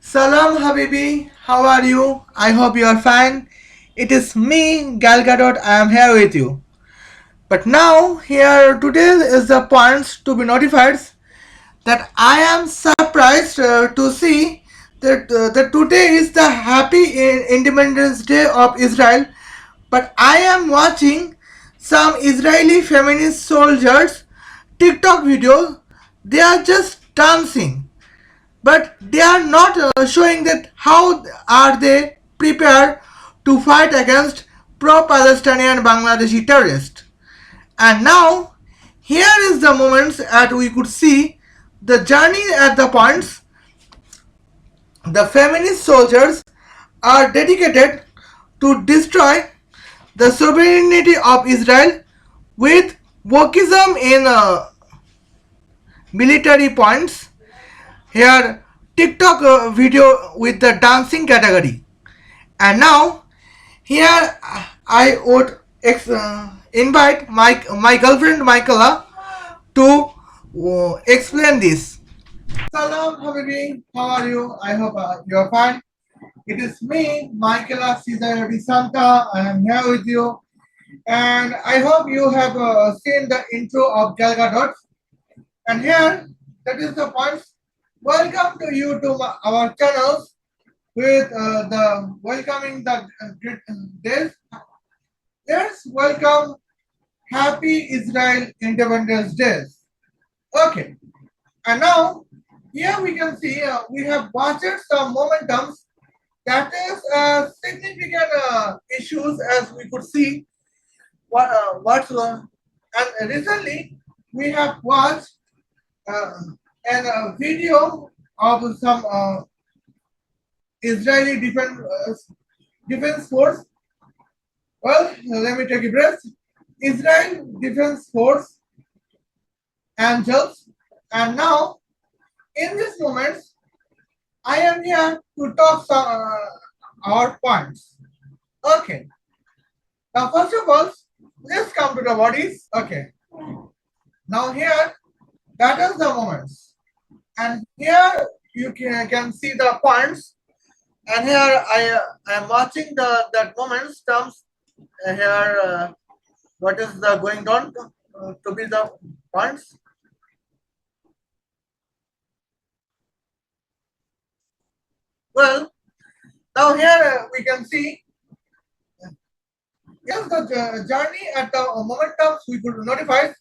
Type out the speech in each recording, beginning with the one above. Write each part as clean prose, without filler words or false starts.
Salam Habibi, how are you? I hope you are fine. It is me, Gal Gadot, I am here with you. But now, here today is the points to be notified that I am surprised to see that today is the happy Independence Day of Israel. But I am watching some Israeli feminist soldiers TikTok videos. They are just dancing, but they are not showing that how are they prepared to fight against pro-Palestinian Bangladeshi terrorists. And now here is the moments that we could see the journey at the points the feminist soldiers are dedicated to destroy the sovereignty of Israel with wokism in military points. Here TikTok video with the dancing category. And now here I would invite my girlfriend Michaela to explain this. Salam Habibi, how are you? I hope you are fine. It is me, Michaela Santa. I am here with you, and I hope you have seen the intro of Gal Gadot. And here, that is the point. Welcome to you to our channels with the welcoming the great days. Let's welcome Happy Israel Independence Days. Okay, and now here we can see we have watched some momentums that is significant issues as we could see what's and recently we have watched uh, a video of some Israeli defense force. Well, let me take a breath. Israel Defense Force Angels, and now in this moment, I am here to talk some our points. Okay. Now, first of all, let's come to the bodies. Okay. Now here, that is the moments, and here you can see the points, and here I am watching the that moments comes here. What is the going on to be the points? Well, now here we can see yes the journey at the momentum we could notify.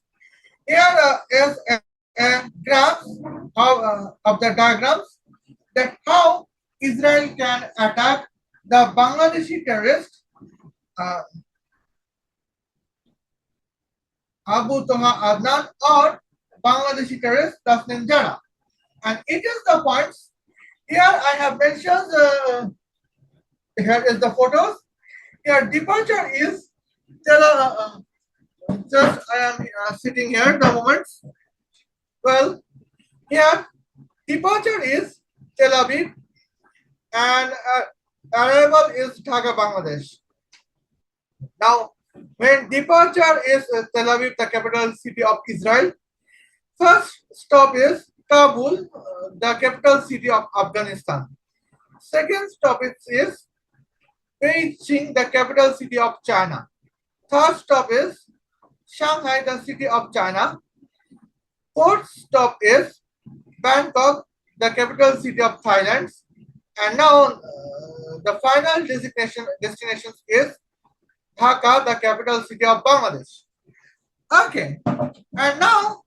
Here is a graph of the diagrams that how Israel can attack the Bangladeshi terrorist uh, Abu Toha Adnan or Bangladeshi terrorist Tasnim Jara. And it is the points. Here I have mentioned, here is the photos. Here departure is, just I am sitting here the moments. Well, here departure is Tel Aviv and arrival is Dhaka, Bangladesh. Now, when departure is Tel Aviv, the capital city of Israel, first stop is Kabul, the capital city of Afghanistan. Second stop is Beijing, the capital city of China. Third stop is Shanghai, the city of China. Fourth stop is Bangkok, the capital city of Thailand. And now the final destination is Dhaka, the capital city of Bangladesh. Okay, and now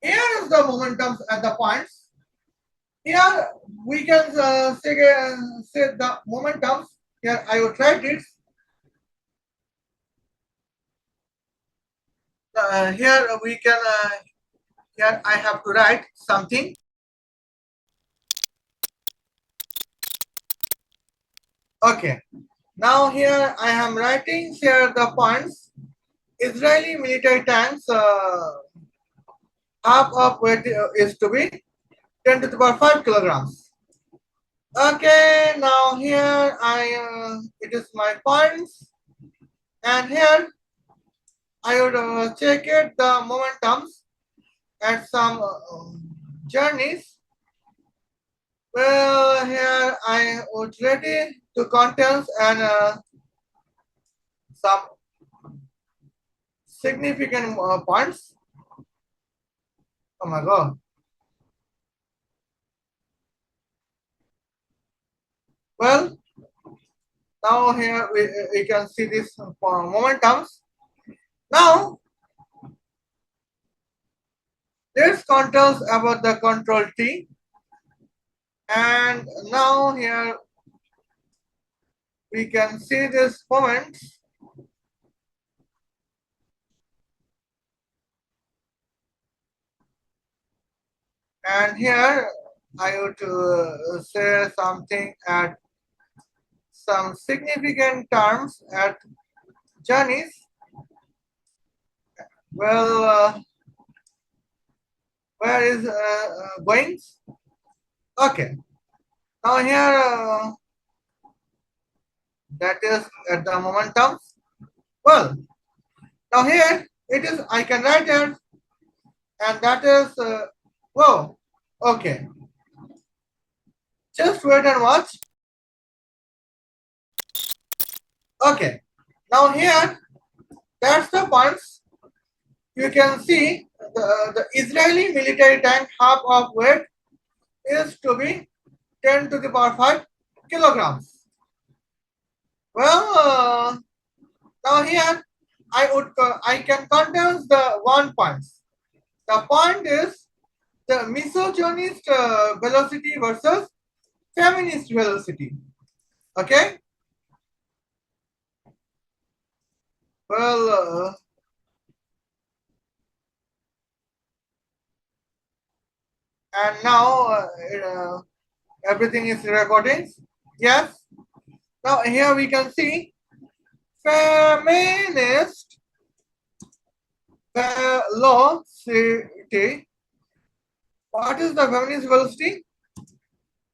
here is the momentum at the points. Here we can say the momentum. Here I will write it. Here we can. Here I have to write something. Okay. Now here I am writing here the points. Israeli military tanks half of weight is to be 10 to the power 5 kilograms. Okay, now here it is my points, and here I would check it the momentums at some journeys. Well, here I would ready to contents and some significant points. Oh my god. Well, now here we can see this momentums. Now, let's contents about the control T. And now here we can see this moments. And here I would say something at some significant terms at journeys. Well, where is going? Okay. Now here that is at the momentum. Well, now here it is. I can write it, and that is whoa. Okay. Just wait and watch. Okay. Now here that's the points. You can see the Israeli military tank half of weight is to be 10 to the power 5 kilograms. Well, now here I can condense the 1 points. The point is the misogynist velocity versus feminist velocity. Okay. Well, and now everything is recording. Yes. Now here we can see feminist velocity. What is the feminist velocity?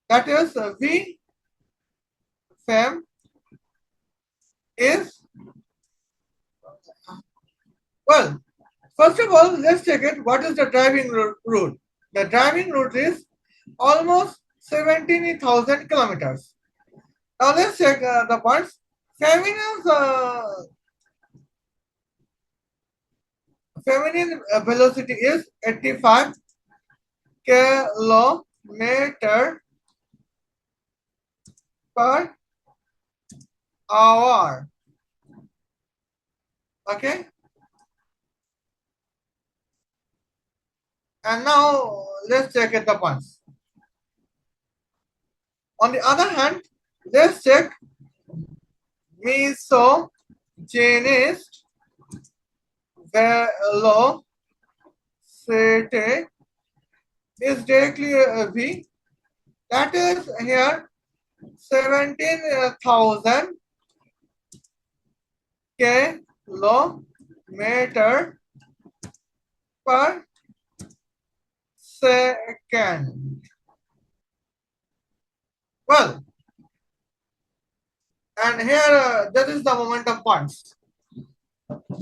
That is V fem is, well, first of all, let's check it. What is the driving route? The driving route is almost 17,000 kilometers. Now let's check the points. Feminine velocity is 85 kilometer per hour. Okay. And now let's check at the points. On the other hand, let's check misogynist velocity is directly V. That is here 17,000 kilometer per second. Well, and here that is the momentum points.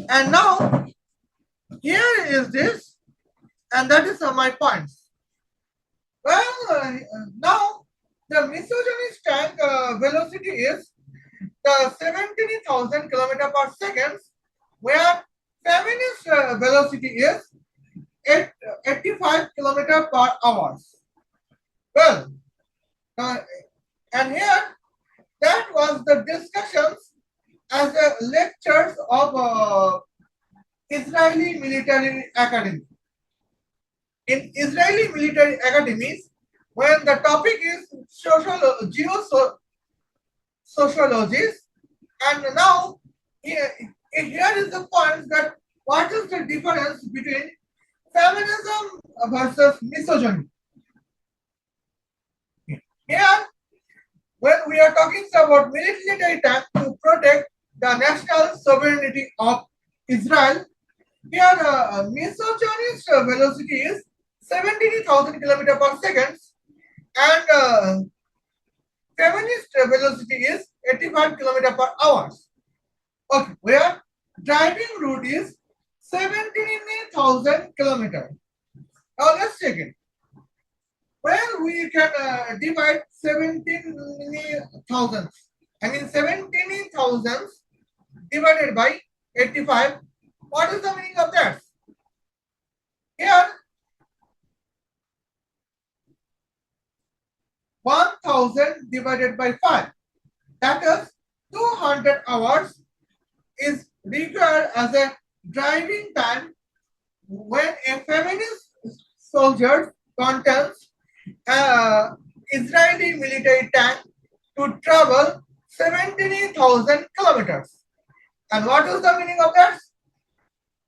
And now here is this, and that is my points. Well, now the misogynist tank velocity is the 17,000 kilometer per second, where feminist velocity is 85 kilometer per hour. Well, and here that was the discussions as the lectures of Israeli Military Academy. In Israeli military academies, when the topic is sociologies, and now here is the point that what is the difference between feminism versus misogyny. Here, when we are talking about military tank to protect the national sovereignty of Israel, here misogynist velocity is 17,000 kilometer per second, and feminist velocity is 85 kilometer per hour. Okay, where driving route is 17,000 kilometer. Now let's check it. Well, we can divide 17,000. I mean 17,000 divided by 85. What is the meaning of that? Here, 1,000 divided by 5. That is 200 hours is required as a driving time when a feminist soldier contends Israeli military tank to travel 17,000 kilometers. And what is the meaning of that?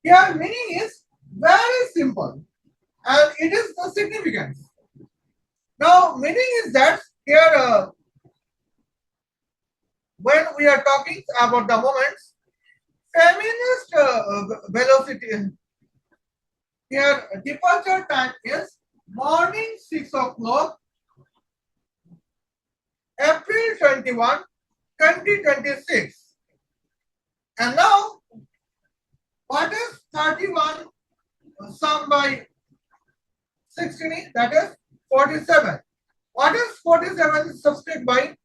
Here, meaning is very simple, and it is the significance. Now, meaning is that here, when we are talking about the moments, feminist velocity here, departure time is morning 6 o'clock, April 21, 2026. And now, what is 31 sum by 16? That is 47. What is 47 subtract by?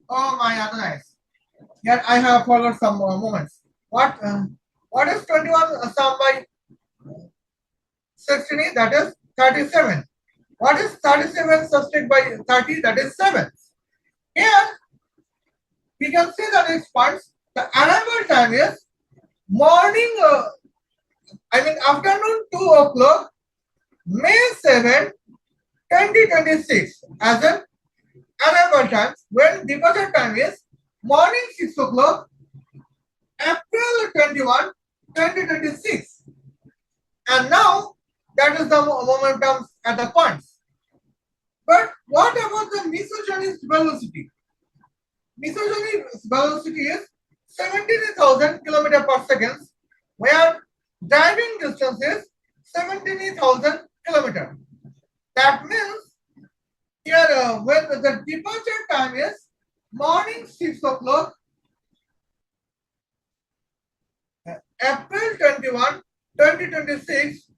Oh my goodness. Yet I have forgot some moments. What is 21 sum by 16? That is 37. What is 37 subtract by 30? That is 7. Here we can see the next parts. The arrival time is morning, afternoon 2 o'clock, May 7, 2026 as an arrival time, when departure time is morning 6 o'clock, April 21, 2026. And now that is the momentum at the points. But what about the misogynist velocity? Misogynist velocity is 17,000 km per second, where driving distance is 17,000 km. That means here when the departure time is morning 6 o'clock, April 21, 2026,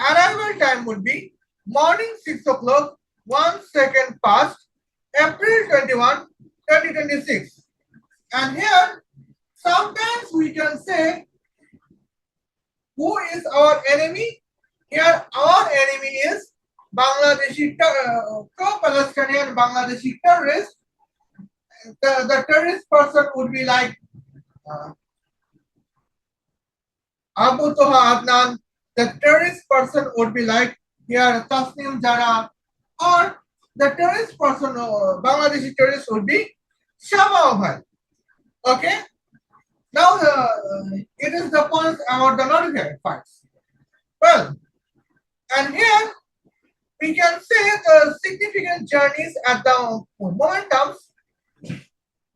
arrival time would be morning 6 o'clock, 1 second past, April 21, 2026. And here, sometimes we can say, who is our enemy? Here, our enemy is Bangladeshi, pro-Palestinian Bangladeshi terrorist. The terrorist person would be like Abu Toha Adnan. The terrorist person would be like here Tasnim Jara, or the terrorist person, Bangladeshi terrorist would be Shama Bhai. Okay. Now it is the points about the notified parts. Well, and here we can say the significant journeys at the momentums.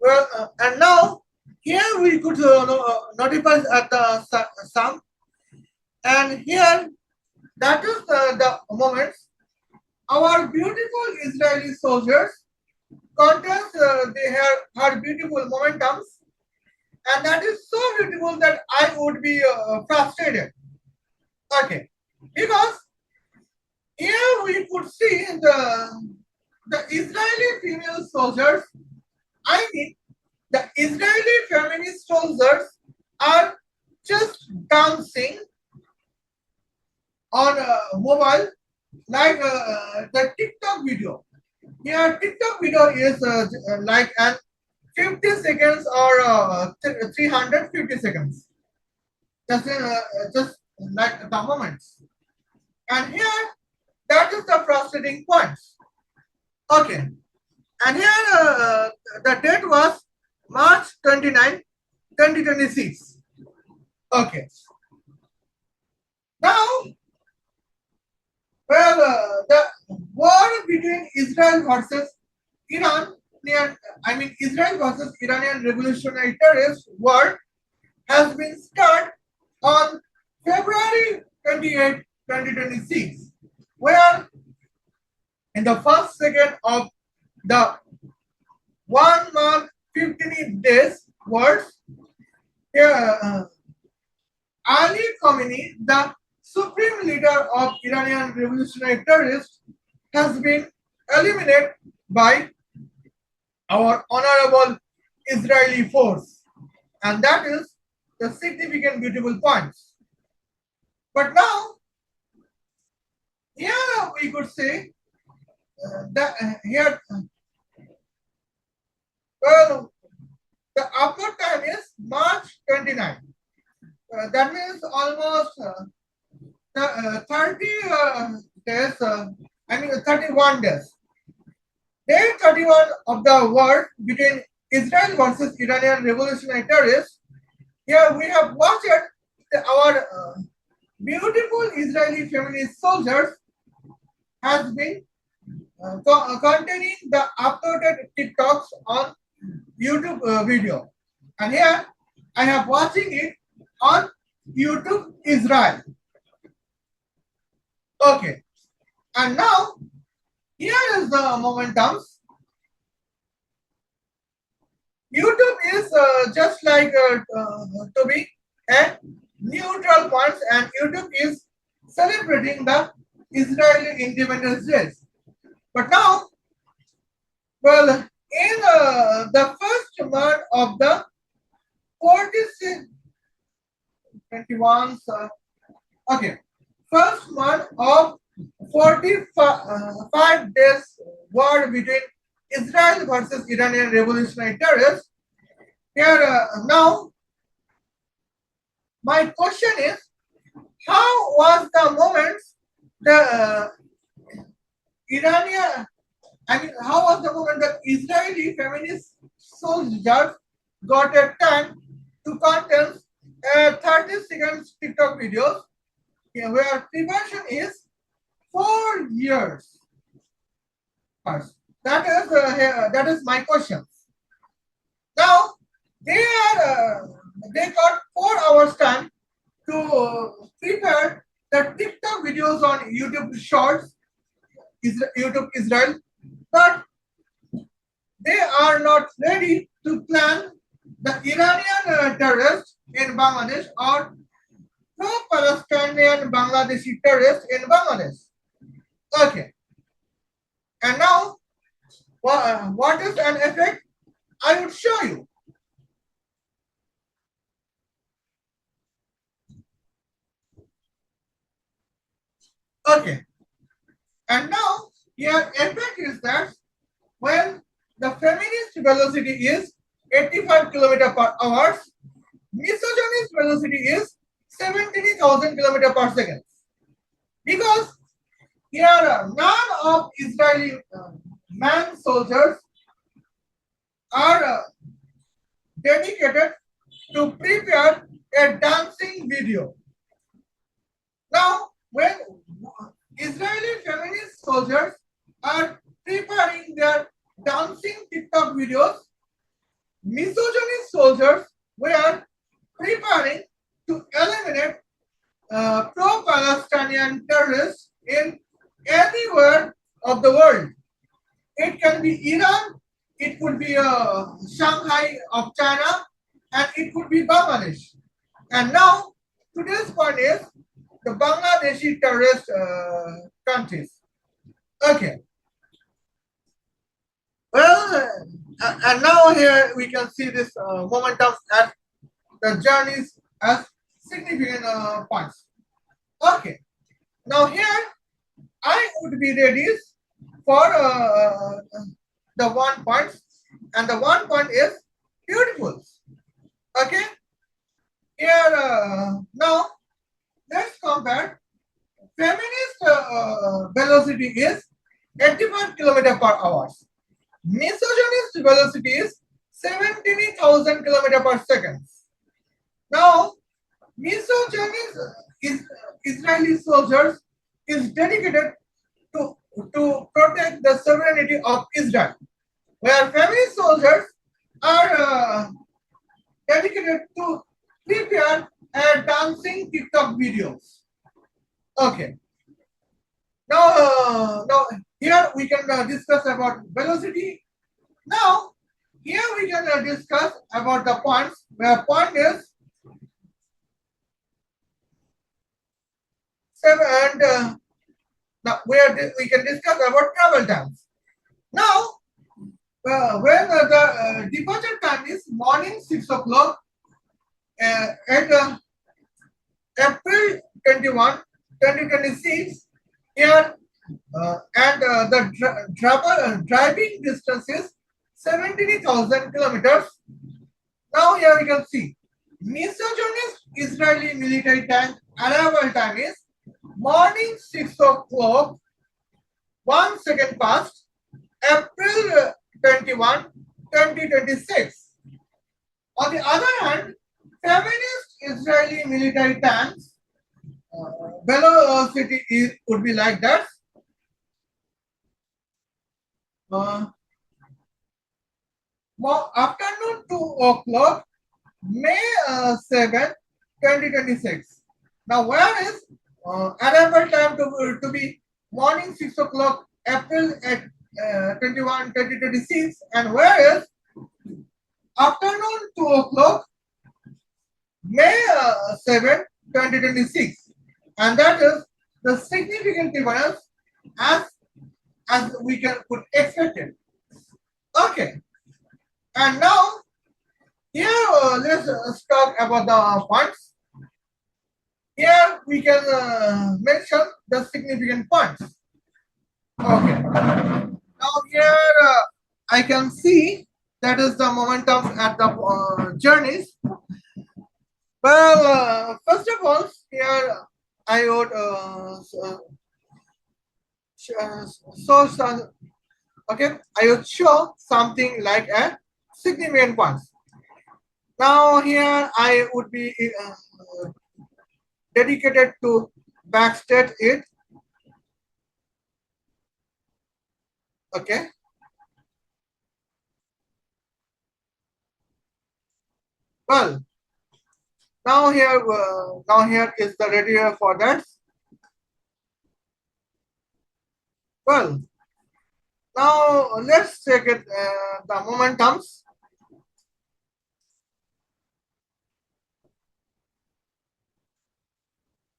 Well, and now here we could notify at the sum, and here that is the moments. Our beautiful Israeli soldiers contains they have beautiful momentums, and that is so beautiful that I would be frustrated. Okay, because here we could see the Israeli female soldiers. I mean, the Israeli feminist soldiers are just dancing on mobile like the TikTok video. Here, TikTok video is like an 50 seconds or 350 seconds. Just like the moments. And here, that is the frustrating points. Okay. And here, the date was March 29, 2026. Okay. Now, well, the war between Israel versus Iran, Israel versus Iranian Revolutionary Terrorist War has been started on February 28, 2026, where in the first second of the 1 month 15 days words, Ali Khamenei, the supreme leader of Iranian revolutionary terrorist has been eliminated by our honorable Israeli force. And that is the significant beautiful points. But now, here we could say that here, well, the upload time is March 29. That means almost 30 days, 31 days. Day 31 of the war between Israel versus Iranian revolutionary terrorists. Here we have watched our beautiful Israeli feminist soldiers has been containing the uploaded TikToks on YouTube video. And here I have watching it on YouTube Israel. Okay. And now here is the momentums. YouTube is just like to be a neutral point, and YouTube is celebrating the Israeli Independence Day. But now, well, in the first month of the 46, 21, okay, first month of 45 days war between Israel versus Iranian revolutionary terrorists. Here now, my question is, how was the moment the how was the moment that Israeli feminist soldiers got a time to content 30-second TikTok videos where preparation is 4 years? That is my question. Now they got 4 hours time to prepare the TikTok videos on YouTube Shorts, YouTube Israel, but they are not ready to plan the Iranian terrorists in Bangladesh or pro-Palestinian Bangladeshi terrorists in Bangladesh. Okay. And now, what is an effect? I would show you. Okay. And now, here effect is that when the feminist velocity is 85 km per hour, misogynist velocity is 70,000 km per second. Because here none of Israeli man soldiers are dedicated to prepare a dancing video. Now, when Israeli feminist soldiers are preparing their dancing TikTok videos, misogynist soldiers were preparing to eliminate pro-Palestinian terrorists in anywhere of the world. It can be Iran, it could be Shanghai of China, and it could be Bangladesh. And now, today's point is the Bangladeshi terrorist countries. Okay. Well, and now here we can see this momentum as the journeys as significant points. Okay. Now here I would be ready for the 1 point, and the 1 point is beautiful. Okay. Here now let's compare. Feminist velocity is 85 km per hour. Misogynist velocity is 70,000 km per second. Now, misogynist Israeli soldiers is dedicated to protect the sovereignty of Israel, where feminist soldiers are dedicated to prepare dancing TikTok videos. Okay. Now, here we can discuss about velocity. Now, here we can discuss about the points, where point is 7 and Now we can discuss about travel times. Now, when the departure time is morning 6 o'clock at April 21, 2026, here and the driving distance is 17,000 kilometers. Now here we can see misogynist Israeli military tank arrival time is morning 6 o'clock, 1 second past, April 21, 2026. On the other hand, feminist Israeli military tanks velocity would be like that. Uh, Afternoon 2 o'clock, May 7, 2026. Now, where is arrival time to be morning 6 o'clock, April at 21, 2026, and where is afternoon 2 o'clock, May 7, 2026. And that is the significant difference as we could expect it. Okay, and now here let's talk about the points. Here we can mention the significant points. Okay, now here I can see that is the momentum at the journeys. Well, first of all, here I would okay, I would show something like a significant points. Now here I would be dedicated to backstate it. Okay. Well, now here is the radio for that. Well, now let's check it the momentums.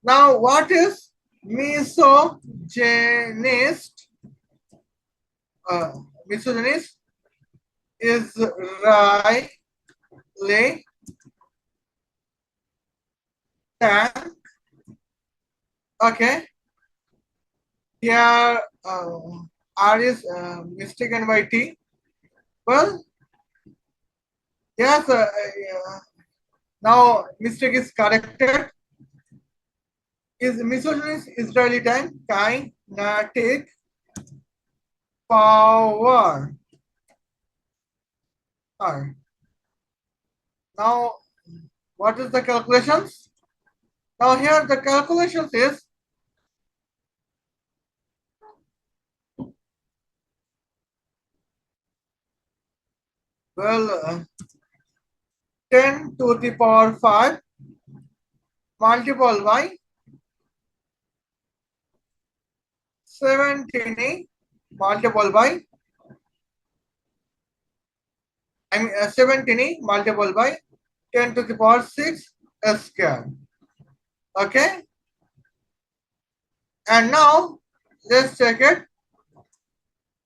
Now, what is misogynist? Misogynist Israeli tank. Okay. Here R is mistaken by T. Well, yes. Now mistake is corrected. Is misogynist Israeli tank kinetic power? Now, what is the calculations? Now here the calculations is well 10 to the power 5 multiplied by 17 multiplied by 17 multiplied by 10 to the power 6 square. Okay. And now let's check it.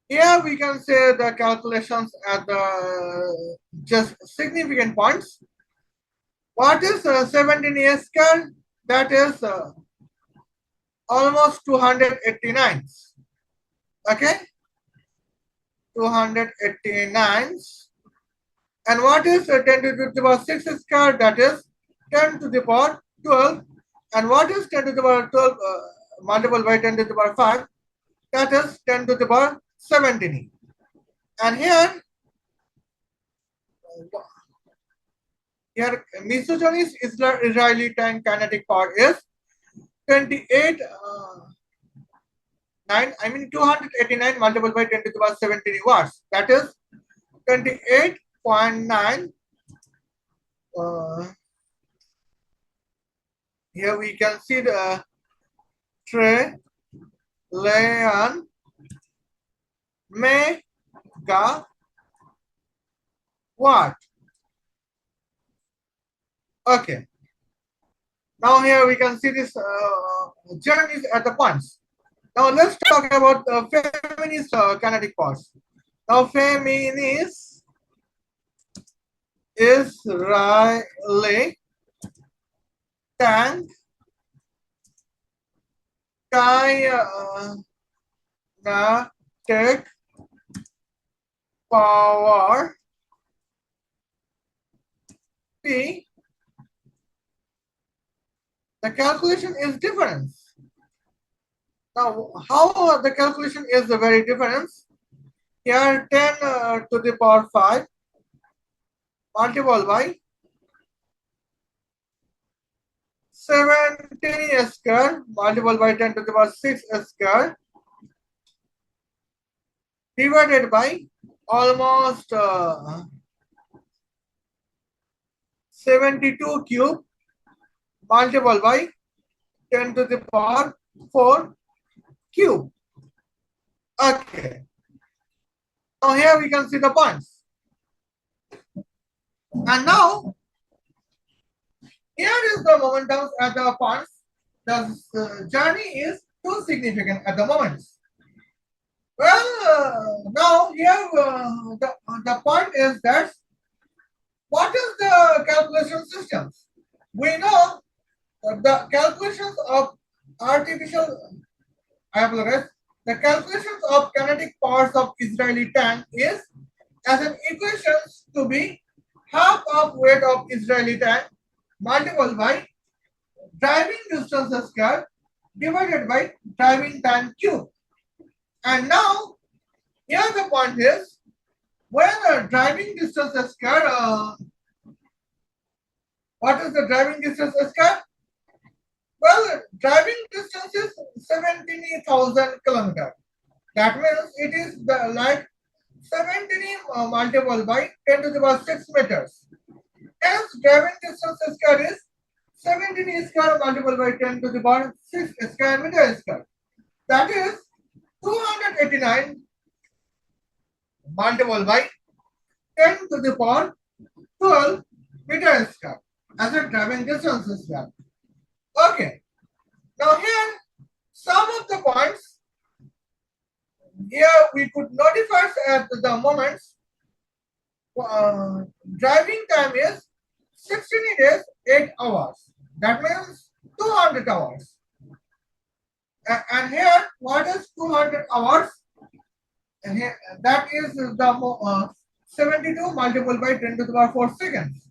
Here we can say the calculations at the just significant points. What is 17 square? That is almost 289. Okay, 289. And what is 10 to the power 6 square? That is 10 to the power 12. And what is 10 to the power 12 multiplied by 10 to the power 5? That is 10 to the power 17. And here misogynist Israeli tank kinetic power is 28 289 multiplied by 10 to the power 17 watts. That is 28.9. Here we can see the trillion megawatt. Okay. Now here we can see this journeys at the points. Now let's talk about the feminist kinetic force. Now feminist Israeli tank kinetic power P. The calculation is different. Now, how the calculation is very different? Here, 10 to the power 5 multiplied by 17 square multiplied by 10 to the power 6 square divided by almost 72 cube multiplied by 10 to the power 4 cube. Okay. Now here we can see the points. And now here is the momentum at the points. The journey is too significant at the moment. Well, now here the point is that what is the calculation systems? We know the calculations of artificial, I apologize, the calculations of kinetic powers of Israeli tank is as an equations to be half of weight of Israeli tank multiplied by driving distance square divided by driving time cube. And now here the point is when driving distance square, what is the driving distance square? Well, driving distance is 17,000 kilometers. That means it is like 17 multiplied by 10 to the power 6 meters. Hence, driving distance square is 17 square multiplied by 10 to the power 6 square meter square. That is 289 multiplied by 10 to the power 12 meter square as a driving distance square. Okay. Now here, some of the points here we could notify at the moments. Driving time is 16 days, 8 hours. That means 200 hours. And here, what is 200 hours? And here, that is the 72 multiplied by 10 to the power 4 seconds.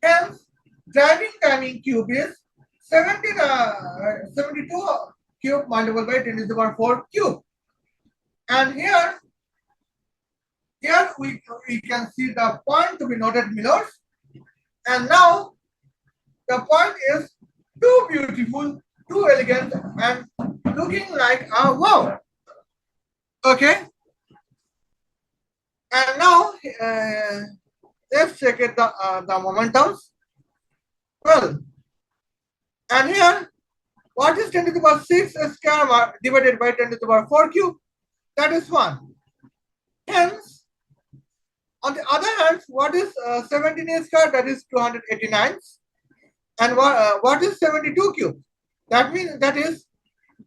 Hence, driving time in cube is 72 cube multiplied by 10 to the power 4 cube. And here we can see the point to be noted below. And now the point is too beautiful, too elegant, and looking like a wow. Okay. And now let's check it the momentums. Well, and here, what is 10 to the power 6 square divided by 10 to the power 4 cube? That is 1. Hence, on the other hand, what is 17 square? That is 289. And what is 72 cube? That means that is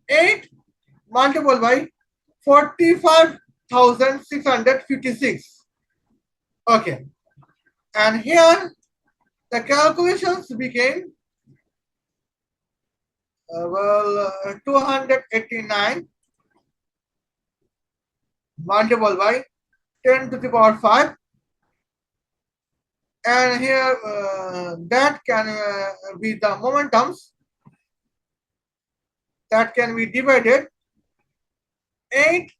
8 multiplied by 45,656. Okay. And here, the calculations became 289 multiplied by 10 to the power 5. And here that can be the momentums that can be divided 8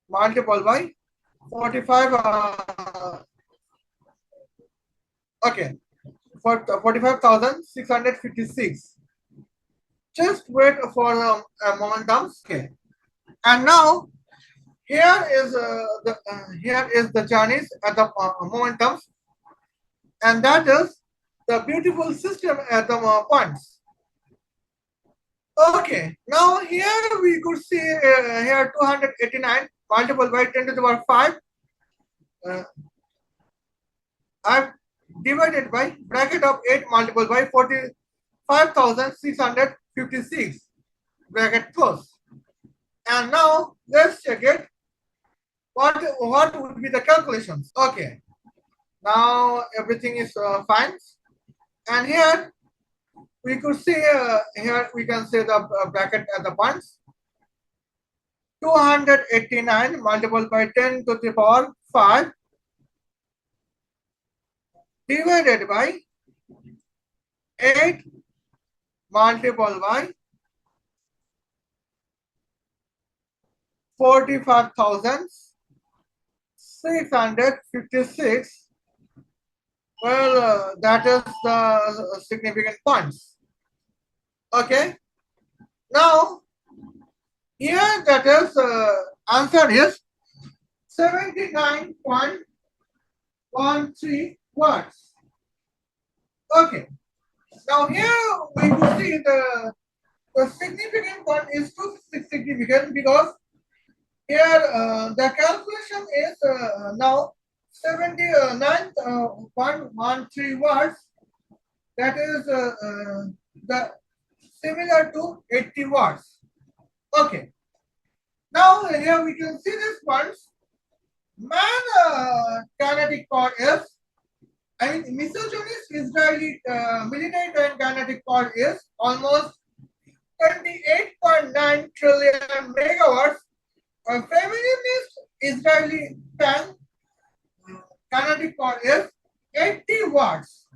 multiplied by 45 okay, for 45,656. Just wait for momentums. Okay, and now here is the Chinese at the momentums, and that is the beautiful system at the points. Okay, now here we could see here 289 multiplied by 10 to the power 5. I've divided by bracket of 8 multiplied by 5,656 bracket close. And now let's check it. What would be the calculations? Okay. Now everything is fine. And here we could see here we can see the bracket at the points. 289 multiplied by 10 to the power 5 divided by 8 multiplied by 45,656. Well, that is the significant points. Okay. Now, here that is answer is 79.13 watts. Okay. Now here we could see the significant one is too significant because here the calculation is now 79.13 watts. That is the similar to 80 watts. Okay. Now here we can see this ones. Man kinetic power is, I mean, misogynist Israeli military and kinetic power is almost 28.9 trillion megawatts. A feminist Israeli tank kinetic power is 80 watts.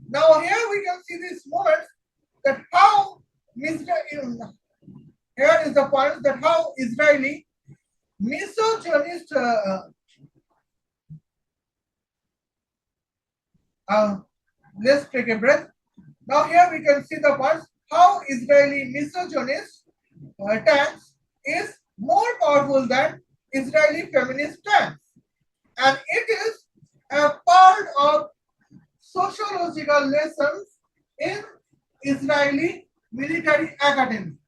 Now here we can see this moment that how here is the point that how Israeli misogynist let's take a breath. Now here we can see the parts how Israeli misogynist tanks is more powerful than Israeli feminist tanks, and it is a part of sociological lessons in Israeli military academy.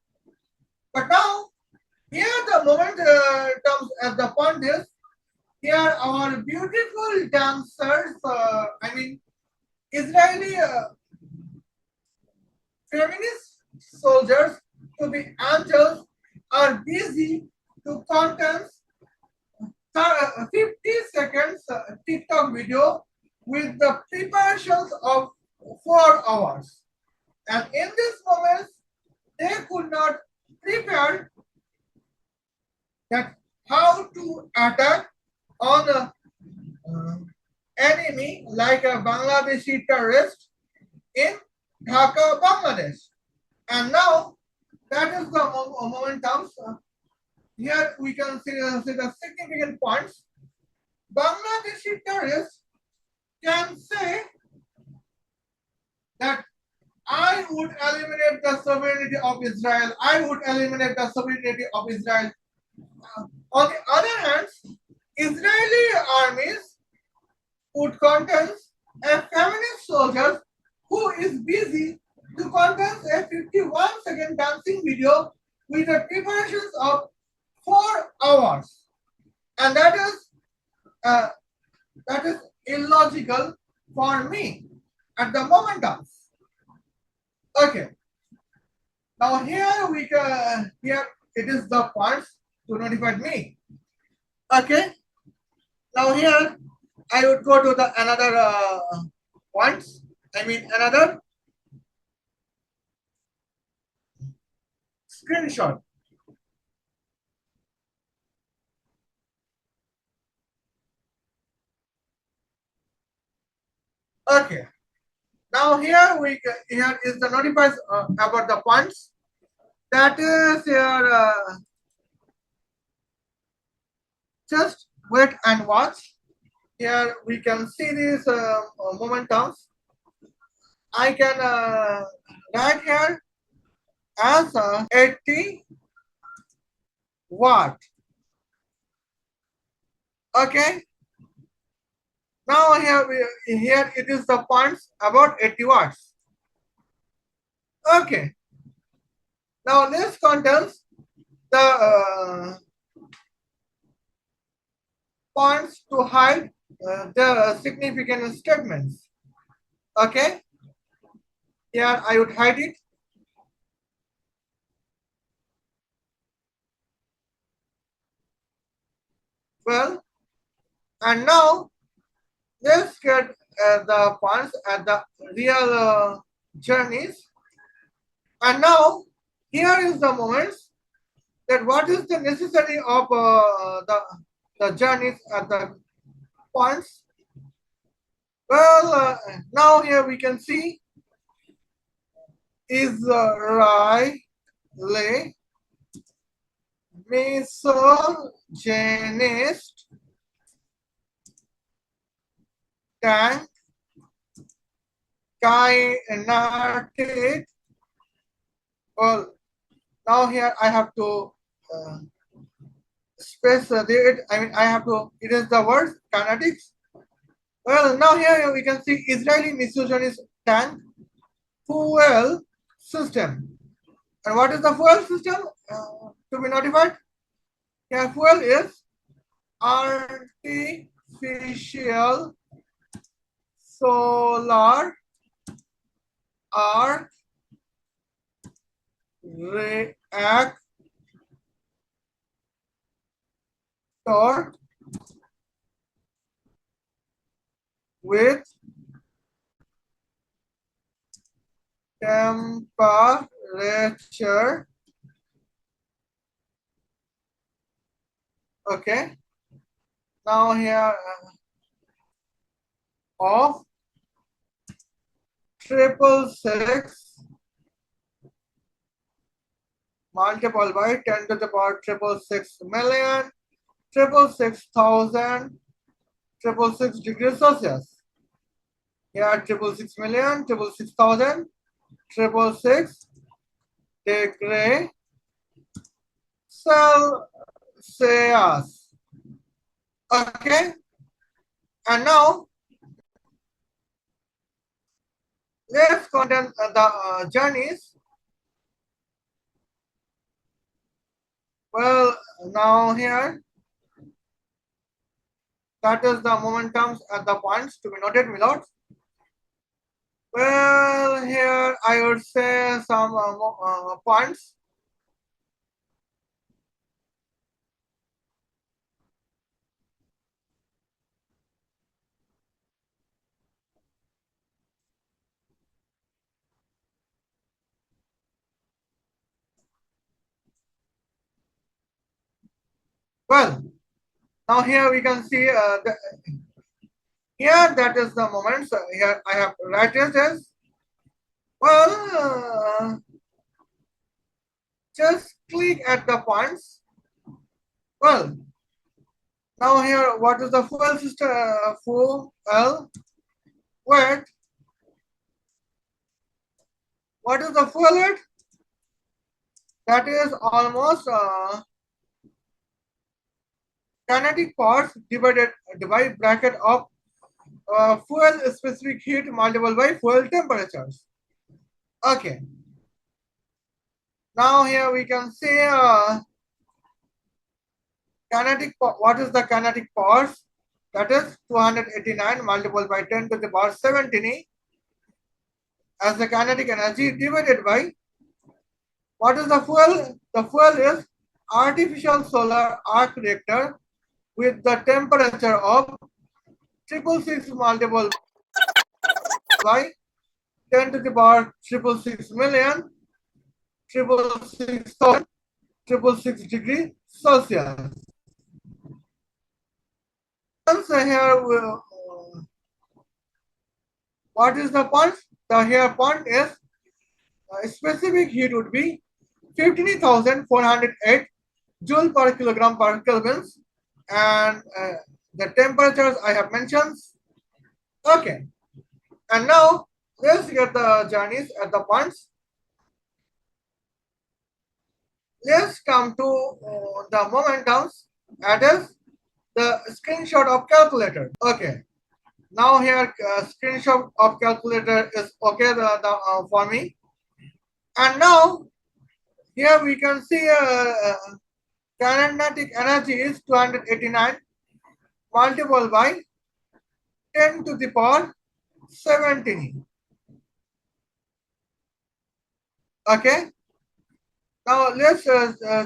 But now here the moment comes at the point is here our beautiful dancers, I mean Israeli feminist soldiers to be angels are busy to content 50 seconds TikTok video with the preparations of 4 hours. And in this moment, they could not prepare that how to attack on a enemy like a Bangladeshi terrorist in Dhaka, Bangladesh. And now that is the momentum. Here we can see the significant points. Bangladeshi terrorists can say that I would eliminate the sovereignty of Israel. I would eliminate the sovereignty of Israel. On the other hand, Israeli armies would contain a feminist soldier who is busy to content a 51-second dancing video with the preparations of 4 hours, and that is illogical for me at the moment. Okay. Now here we can here it is the points to notify me. Okay. Now here I would go to the another points. I mean another screenshot. Okay. Now here here is the notifies about the points. That is here. Just wait and watch. Here we can see these momentums. I can write here as 80 watt. Okay. Now here it is the points about 80 watts. Okay. Now this contains the points to hide the significant statements. Okay. Here I would hide it. Well, and now let's get the points at the real journeys. And now here is the moments that what is the necessary of the journeys at the points. Well, now here we can see Israel misogynist tank kinetic. Well, now here I have to uh, space it. I mean, I have to. It is the word kinetics. Well, now here we can see Israeli misogynist tank fuel system. And what is the fuel system to be notified? Yeah, fuel is artificial solar arc reactor with temperature. Okay. Now here of 666 multiplied by 10 to the power 666,000,000 666,000 666 degrees Celsius. Here 666,000,000 666,000 666 degree Celsius. Okay, and now let's content the journeys. Well, now here that is the momentums at the points to be noted without. Well, here I would say some points. Well, now here we can see here that is the moments. Here I have written as well. Just click at the points. Well, now here what is the fuel system? Fuel. Wait. What is the fuel rate? That is almost kinetic parts divided by bracket of fuel specific heat multiplied by fuel temperatures. Okay. Now here we can see kinetic. What is the kinetic force? That is 289 multiplied by 10 to the power 17 as the kinetic energy divided by what is the fuel? The fuel is artificial solar arc reactor with the temperature of 666 multiplied by 10 to the power 666,000,000 666,000 666 degree Celsius. Here, what is the point? The here point is specific heat would be 15,408 joule per kilogram per Kelvin, and the temperatures I have mentioned. Okay, and now let's get the journeys at the points. Let's come to the momentums. That is the screenshot of calculator. Okay, now here screenshot of calculator is okay for me. And now here we can see kinetic energy is 289 multiplied by 10 to the power 17. Okay. Now let's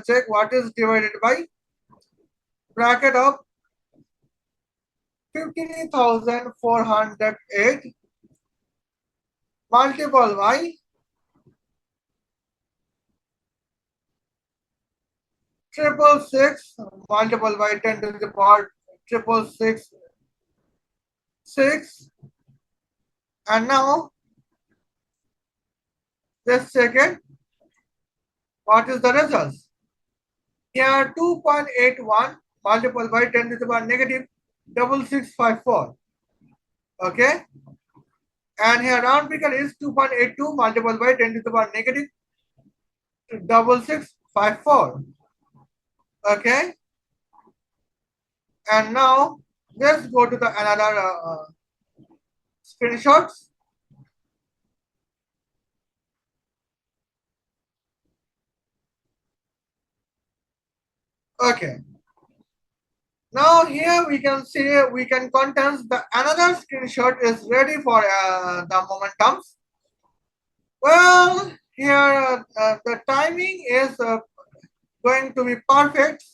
check what is divided by bracket of 15,408 multiple by triple six multiple by 10 to the power triple six six. And now let's check it. What is the result? Here 2.81 multiple by 10 to the power negative 6654. Okay. And here round figure is 2.82 multiple by 10 to the power negative 6654. Okay. And now let's go to the another screenshots. Okay. Now here we can see we can contents the another screenshot is ready for the momentums. Well, here the timing is going to be perfect.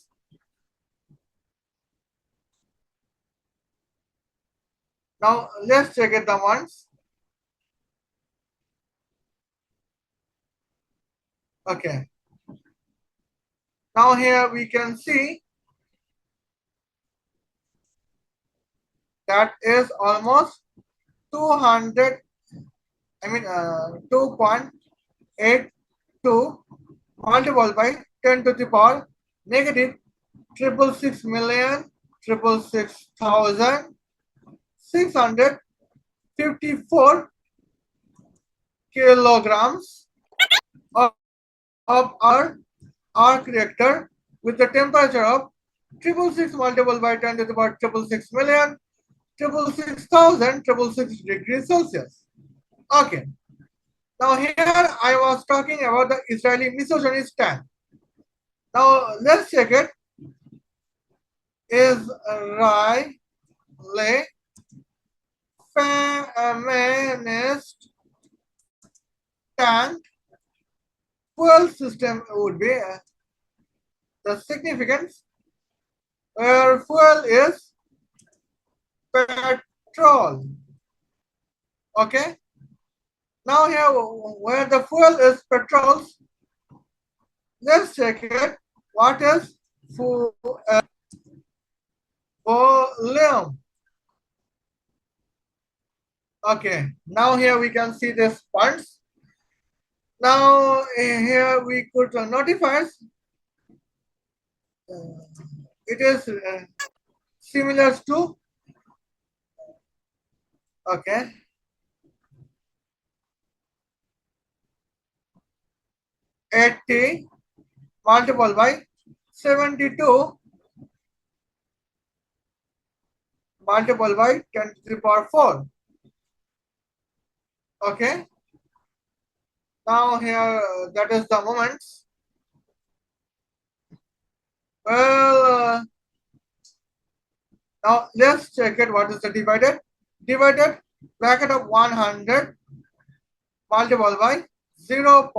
Now let's check it the ones. Okay. Now here we can see that is almost 200. I mean 2.82 multiple by 10 to the power negative 666,654 kilograms of our arc reactor with the temperature of 666 multiple by 10 to the power 666,000 666,666 degrees Celsius. Okay. Now here I was talking about the Israeli misogynist stand. Now let's check it. Israeli feminist tank fuel system would be the significance where fuel is petrol. Okay. Now here where the fuel is petrol, let's check it. What is fuel? Volume. Okay. Now here we can see this points. Now here we could notify it is similar to okay 80 multiple by 72 multiple by 10 to the power 4. Okay. Now here that is the moments. Well, now let's check it. What is the divided? Divided bracket of 100 multiple by 0.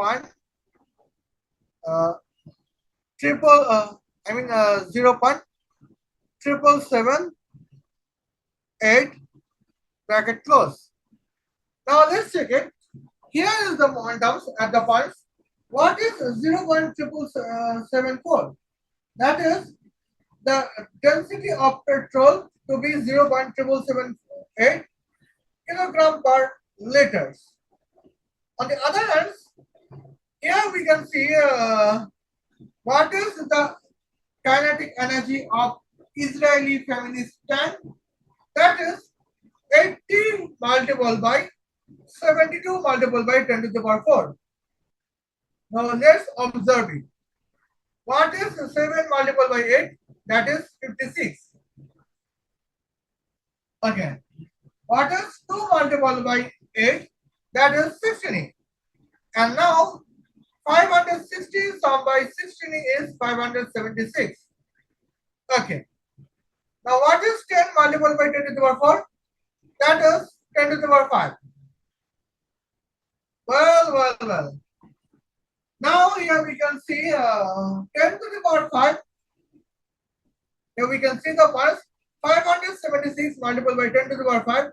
Triple. I mean 0. Triple 778 bracket close. Now let's check it. Here is the momentums at the points. What is 0.774? That is the density of petrol to be 0.778 kilogram per liters. On the other hand, here we can see what is the kinetic energy of Israeli feminist tank. That is 80 multiple by 72 multiple by 10 to the power 4. Now let's observe it. What is 7 multiple by 8? That is 56. Again, what is 2 multiple by 8? That is 16. And now 560 sum by 16 is 576. Okay. Now what is 10 multiple by 10 to the power 4? That is 10 to the power 5. Well. Now here we can see 10 to the power 5. Here we can see the parts 576 multiplied by 10 to the power 5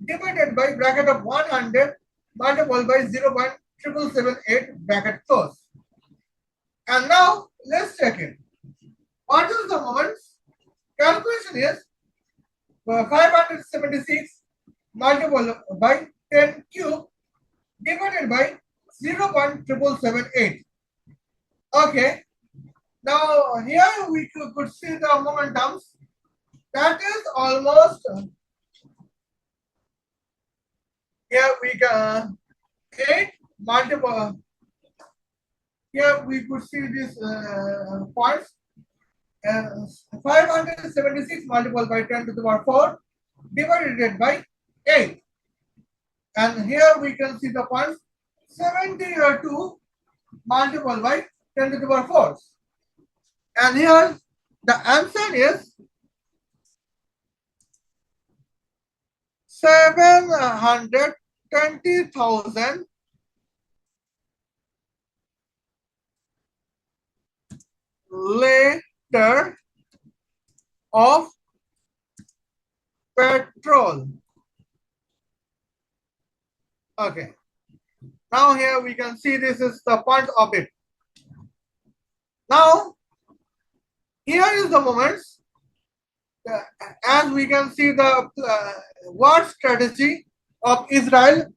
divided by bracket of 100 multiplied by 0.7778 bracket close. And now let's check it. What is the moments? Calculation is 576 multiplied by 10 cube divided by 0.7778. Okay. Now here we could see the momentums. That is almost here we can 8 multiple. Here we could see these points. 576 multiplied by 10 to the power 4 divided by 8. And here we can see the points 72 multiplied by 10 to the power 4. And here the answer is 720,000 liter of petrol. Okay. Now here we can see this is the point of it. Now here is the moments. As we can see the war strategy of Israel.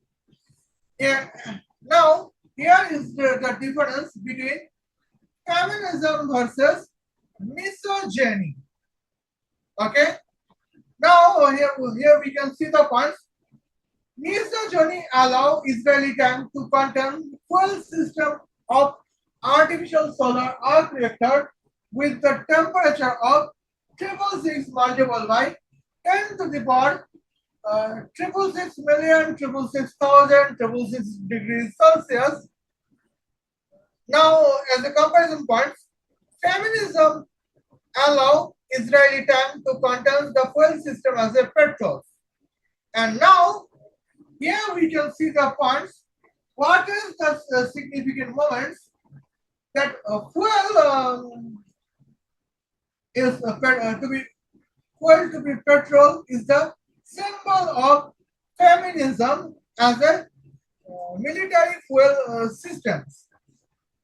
Here, now here is the difference between feminism versus misogyny. Okay. Now here we can see the points. Misogyny allow Israeli tank to contain full system of artificial solar arc reactor with the temperature of 666 multiplied by 10 to the power 666,666,666 degrees Celsius. Now, as a comparison point, feminism allow Israeli tank to contain the fuel system as a petrol. And now, here we can see the points. What is the significant moments that fuel is to be petrol is the symbol of feminism as a military fuel systems.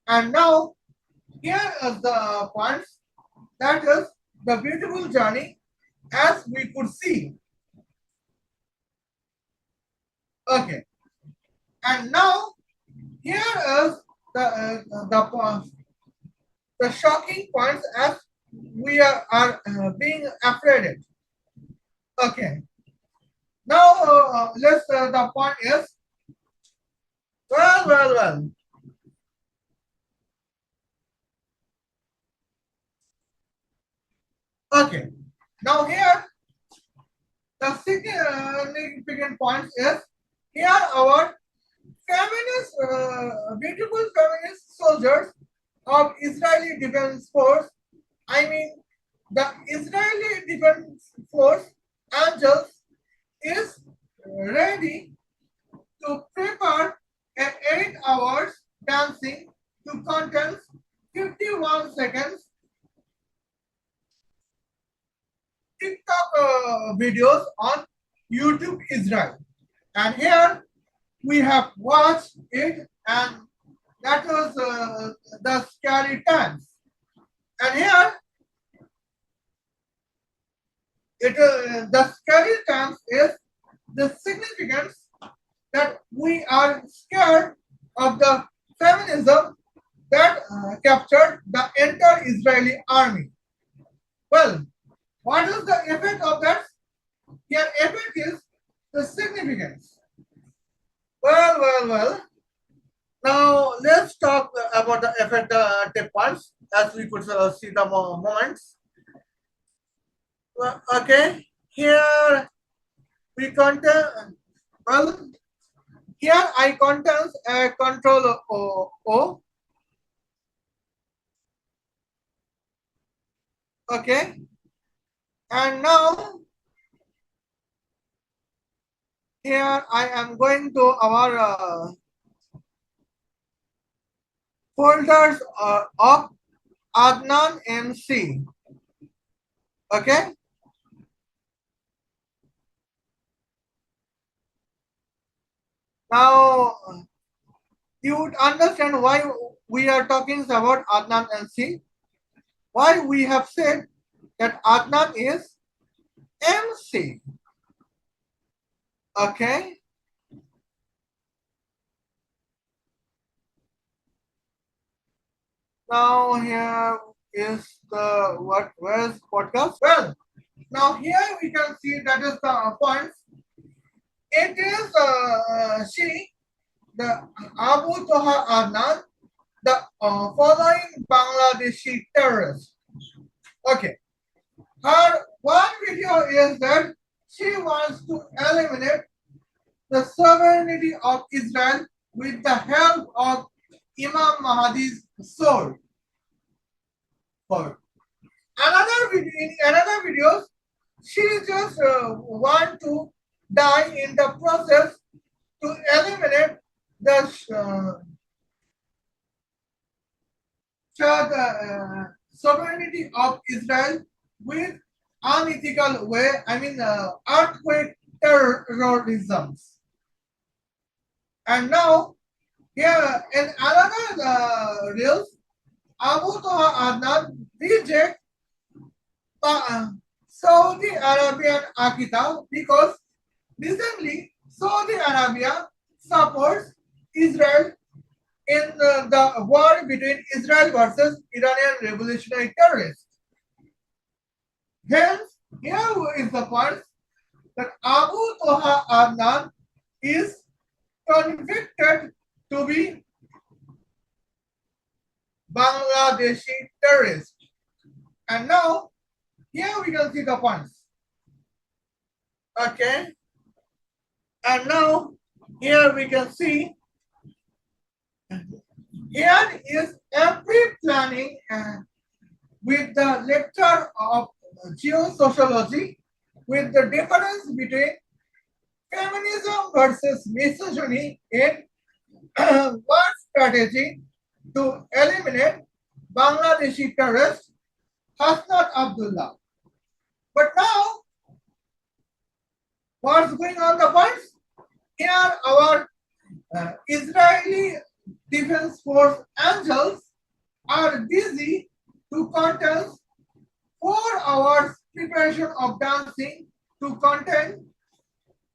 And now here are the points. That is the beautiful journey as we could see. Okay. And now here is the shocking points as we are being afraid. Okay. Now let's the point is well. Okay. Now here the significant point is here our feminist, beautiful feminist soldiers of Israeli Defense Force. I mean, the Israeli Defense Force Angels is ready to prepare an 8 hours dancing to contain 51 seconds TikTok videos on YouTube Israel. And here we have watched it, and that was the scary times. And here the scary times is the significance that we are scared of the feminism that captured the entire Israeli army. Well, what is the effect of that? Here, effect is the significance. Well. Now let's talk about the effect tip points as we could see the moments. Okay, here we contain. Well, here I contains a control O. Okay, and now here I am going to our folders of Adnan MC. Okay. Now you would understand why we are talking about Adnan MC. Why we have said that Adnan is MC. Okay. Now here is the what where's podcast? Well, now here we can see that is the points. It is she, the Abu Toha Adnan, the following Bangladeshi terrorist. Okay, her one video is that she wants to eliminate the sovereignty of Israel with the help of Imam Mahdi's sword. Another video, in another videos, she just want to die in the process to eliminate the sovereignty of Israel with unethical way. I mean, earthquake terrorisms. And now here in another reels, Abu Toha Adnan reject Saudi Arabian Akita because recently Saudi Arabia supports Israel in the war between Israel versus Iranian revolutionary terrorists. Hence, here is the point that Abu Toha Adnan is convicted to be Bangladeshi terrorist. And now, here we can see the points. Okay. And now, here we can see, here is every planning with the lecture of geosociology with the difference between feminism versus misogyny in one strategy to eliminate Bangladeshi terrorist Hasnat Abdullah. But now, what's going on the points? Here our Israeli Defense Force angels are busy to contest 4 hours preparation of dancing to contain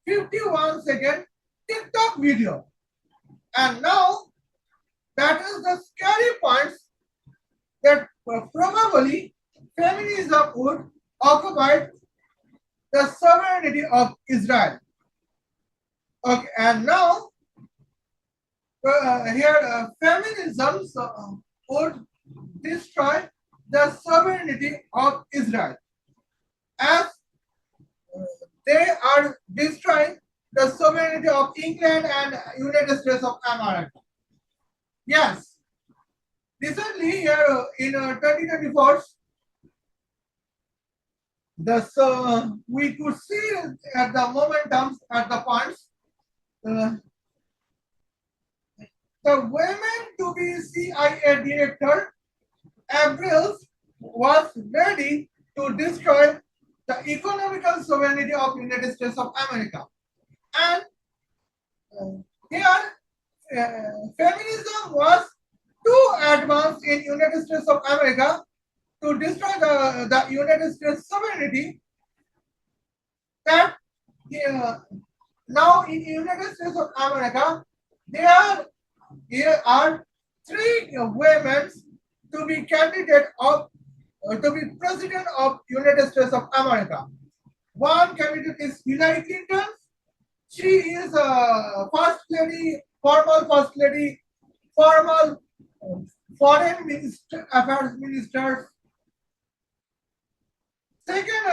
51-second TikTok video. And now that is the scary points that probably feminism would occupy the sovereignty of Israel. Okay, and now here feminism would destroy the sovereignty of Israel as they are destroying the sovereignty of England and United States of America. Yes, recently here in 2024, we could see at the momentums at the points the women to be CIA director April was ready to destroy the economical sovereignty of United States of America. And here feminism was too advanced in United States of America to destroy the United States sovereignty that now in United States of America there are 3 women to be candidate of to be president of United States of America. One candidate is Hillary Clinton. She is a first lady, formal first lady, formal foreign minister, affairs minister. Second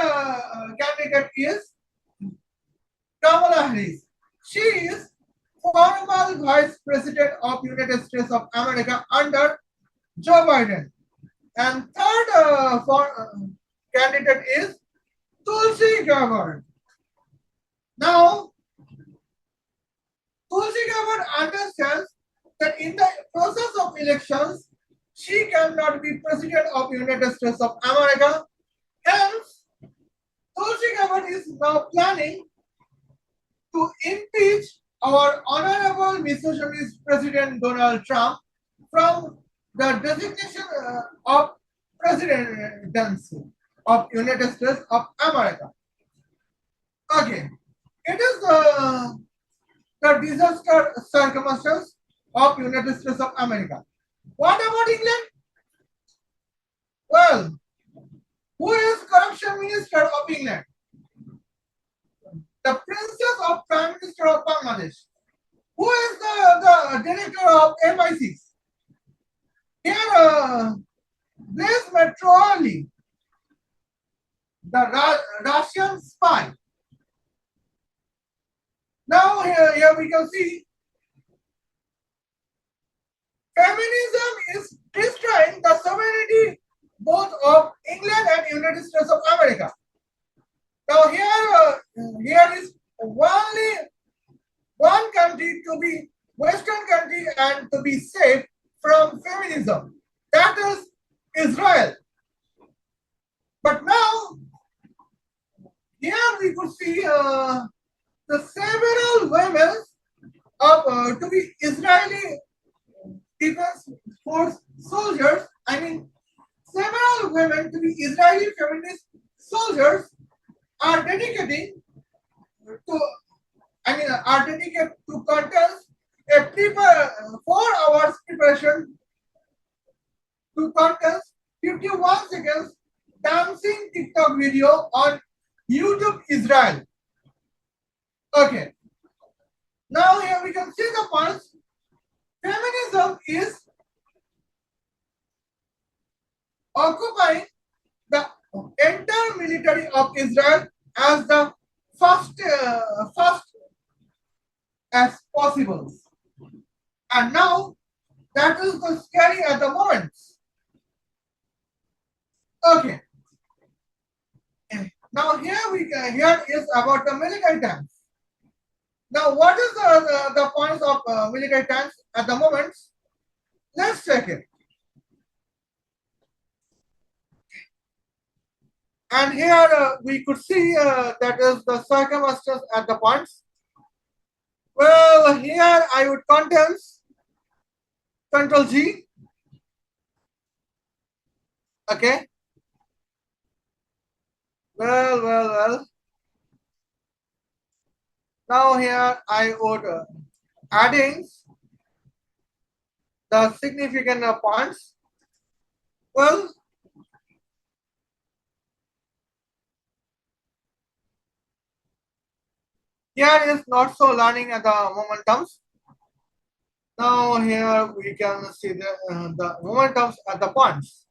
candidate is Kamala Harris. She is formal vice president of United States of America under Joe Biden. And third candidate is Tulsi Gabbard. Now, Tulsi Gabbard understands that in the process of elections, she cannot be president of United States of America. Hence, Tulsi Gabbard is now planning to impeach our honorable misogynist President Donald Trump from the designation of presidency of United States of America. Okay, it is the disaster circumstances of United States of America. What about England? Well, who is corruption minister of England? The princess of Prime Minister of Bangladesh. Who is the director of MI6? Here, Blaise Metroali, the Russian spy. Now here we can see feminism is destroying the sovereignty both of England and United States of America. Now here is only one country to be Western country and to be safe from feminism. That is Israel. But now here we could see the several women of to be Israeli defense force soldiers. I mean, several women to be Israeli feminist soldiers are dedicating to, are dedicated to contest a 4 hours preparation to contest 51 seconds dancing TikTok video on YouTube Israel. Okay. Now here we can see the points. Feminism is occupying the entire military of Israel as the first as possible. And now that is the scary at the moment. Okay. Now here is about the military tanks. Now what is the points of military tanks at the moment? Let's check it. And here we could see that is the circumstances at the points. Well, here I would condense Control G. Okay. Well. Now here I would adding the significant points. Well, here is not so learning at the momentums. Now here we can see the momentums at the points.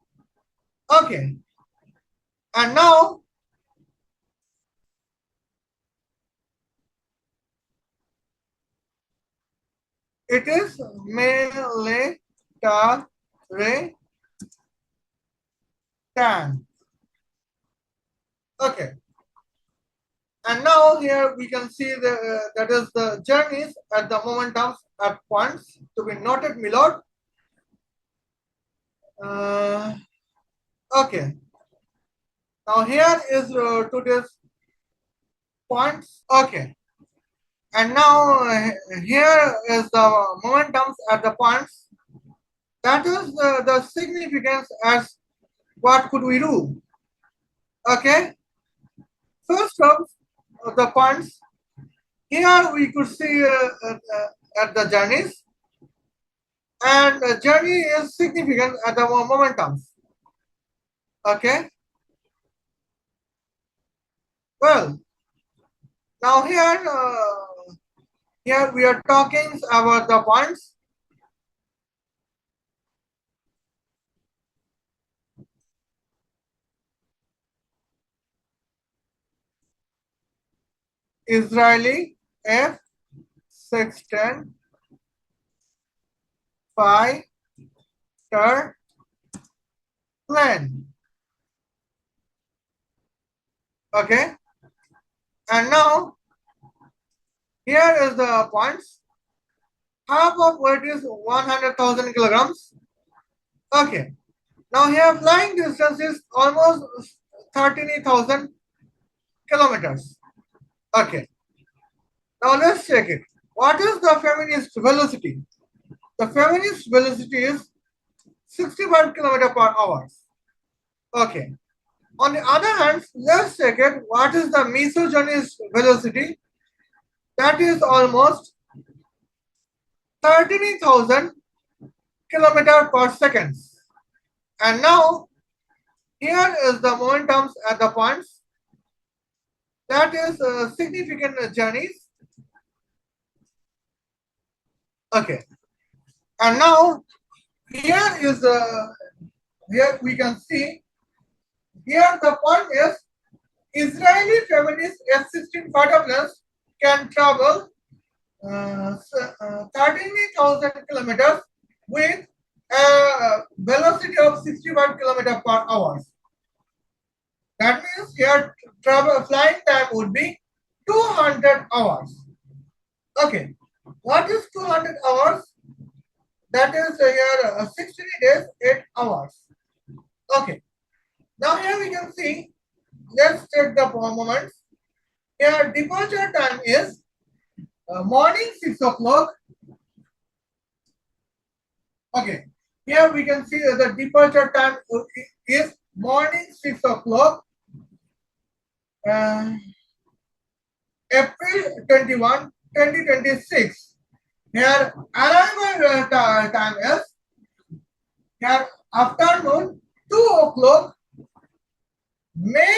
Okay. And now it is military tank. Okay. And now here we can see that is the journeys at the momentums at points to be noted below. Okay. Now here is today's points. Okay. And now here is the momentums at the points. That is the significance as what could we do. Okay. First of the points. Here we could see at the journeys. And the journey is significant at the momentums. Okay. Well, now here we are talking about the points. Israeli F-16 fighter plane. Okay. And now here is the points. half of weight is 100,000 kilograms. Okay. Now here flying distance is almost 13,000 kilometers. Okay. Now let's check it. What is the feminist velocity? The feminist velocity is 65 km per hour. Okay. On the other hand, let's check it. What is the misogynist velocity? That is almost 13,000 km per second. And now, here is the momentums at the points. That is significant journeys. Okay. And now, here is here we can see. Here the point is Israeli feminist F-16 fighter planes can travel 13,000 kilometers with a velocity of 65 kilometers per hour. That means here flying time would be 200 hours. Okay, what is 200 hours? That is here 60 days, 8 hours. Okay, now here we can see, let's check the moments. Here departure time is morning 6 o'clock. Okay, here we can see the departure time is morning 6 o'clock. April 21, 2026. Here arrival time is here afternoon 2 o'clock, May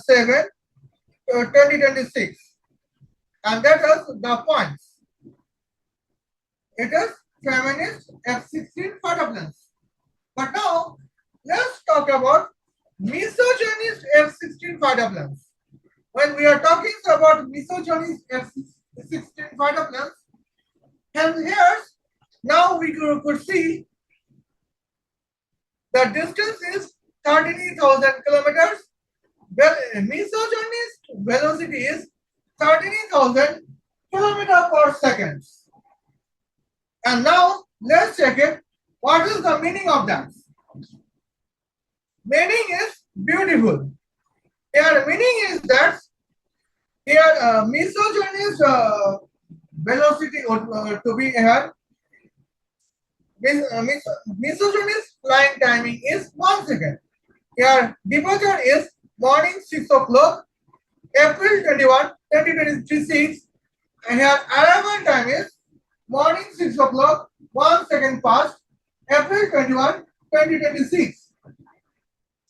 7, 2026. And that is the points. It is feminist F-16 fighter planes. But now let's talk about misogynist F-16 fighter planes. When we are talking about misogynist F-16 fighter planes, and here now we could see the distance is 13,000 kilometers. Well, misogynist velocity is 13,000 kilometers per second. And now let's check it. What is the meaning of that? Meaning is beautiful. Here meaning is that here misogynist velocity to be here. Misogynist flying timing is 1 second. Here departure is morning 6 o'clock, April 21, 2026. And here arrival time is morning 6 o'clock, 1 second past, April 21, 2026.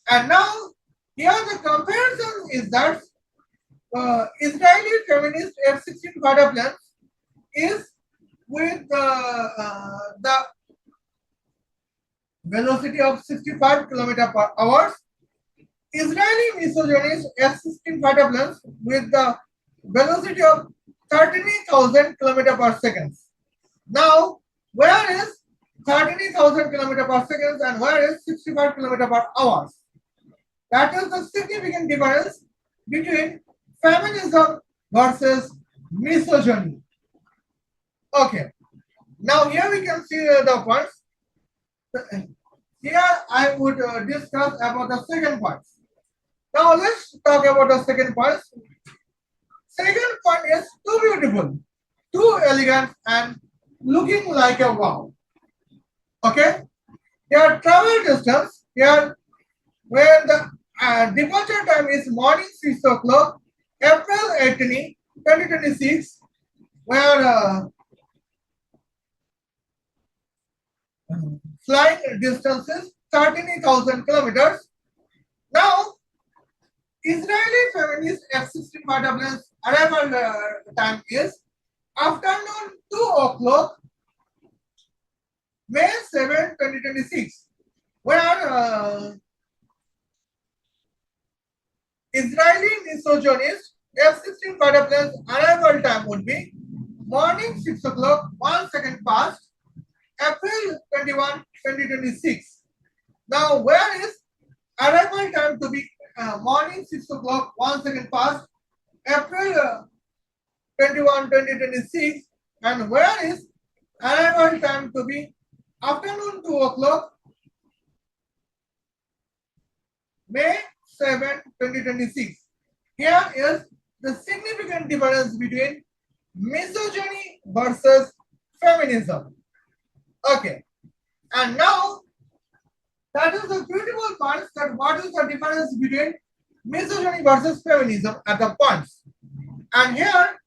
And now, here the comparison is that Israeli feminist F-16 fighter planes is with the velocity of 65 km per hour. Israeli misogynist F-16 fighter planes with the velocity of 13,000 km per second. Now, where is 13,000 km per second and where is 65 km per hour? That is the significant difference between feminism versus misogyny. Okay. Now here we can see the points. Here I would discuss about the second point. Now let's talk about the second point. Second point is too beautiful, too elegant, and looking like a wow. Okay. Here travel distance. Here where the departure time is morning 6 o'clock, April 18, 2026, where flight distance is 13,000 kilometers. Now, Israeli feminist F-16 fighter planes arrival time is afternoon 2 o'clock, May 7, 2026, where Israeli misogynist F-16 fighter planes arrival time would be morning 6 o'clock, 1 second past, April 21, 2026. Now, where is arrival time to be morning 6 o'clock, 1 second past, April 21, 2026, and where is Arrival time to be afternoon 2 o'clock, May 7, 2026. Here is the significant difference between misogyny versus feminism. Okay, and now that is the beautiful part, that what is the difference between misogyny versus feminism at the points. And here,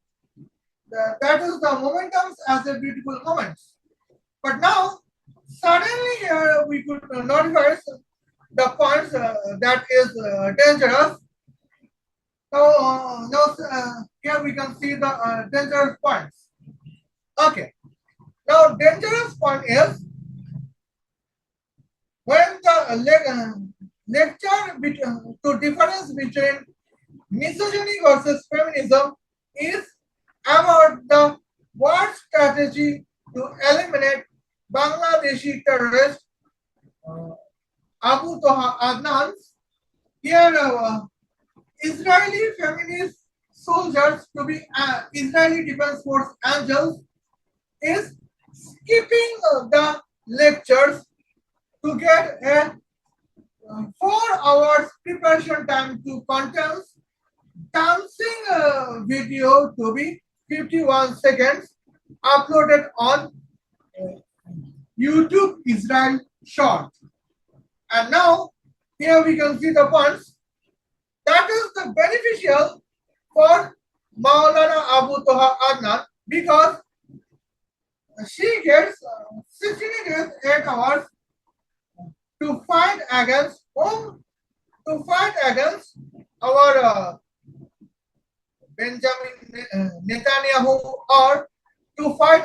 that is the momentums as a beautiful moments. But now, suddenly here we could notice the points that is dangerous. Now, here we can see the dangerous points. Okay. Now, dangerous point is when the lecture to difference between misogyny versus feminism is about the war strategy to eliminate Bangladeshi terrorist Abu Toha Adnan's. Here, Israeli feminist soldiers to be Israeli Defense Force Angels is skipping the lectures to get a 4 hours preparation time to contents dancing video to be 51 seconds uploaded on YouTube Israel short. And now here we can see the points that is the beneficial for Maulana Abu Toha Adnan because she gets 16 days 8 hours to fight against whom? To fight against our Benjamin Netanyahu or to fight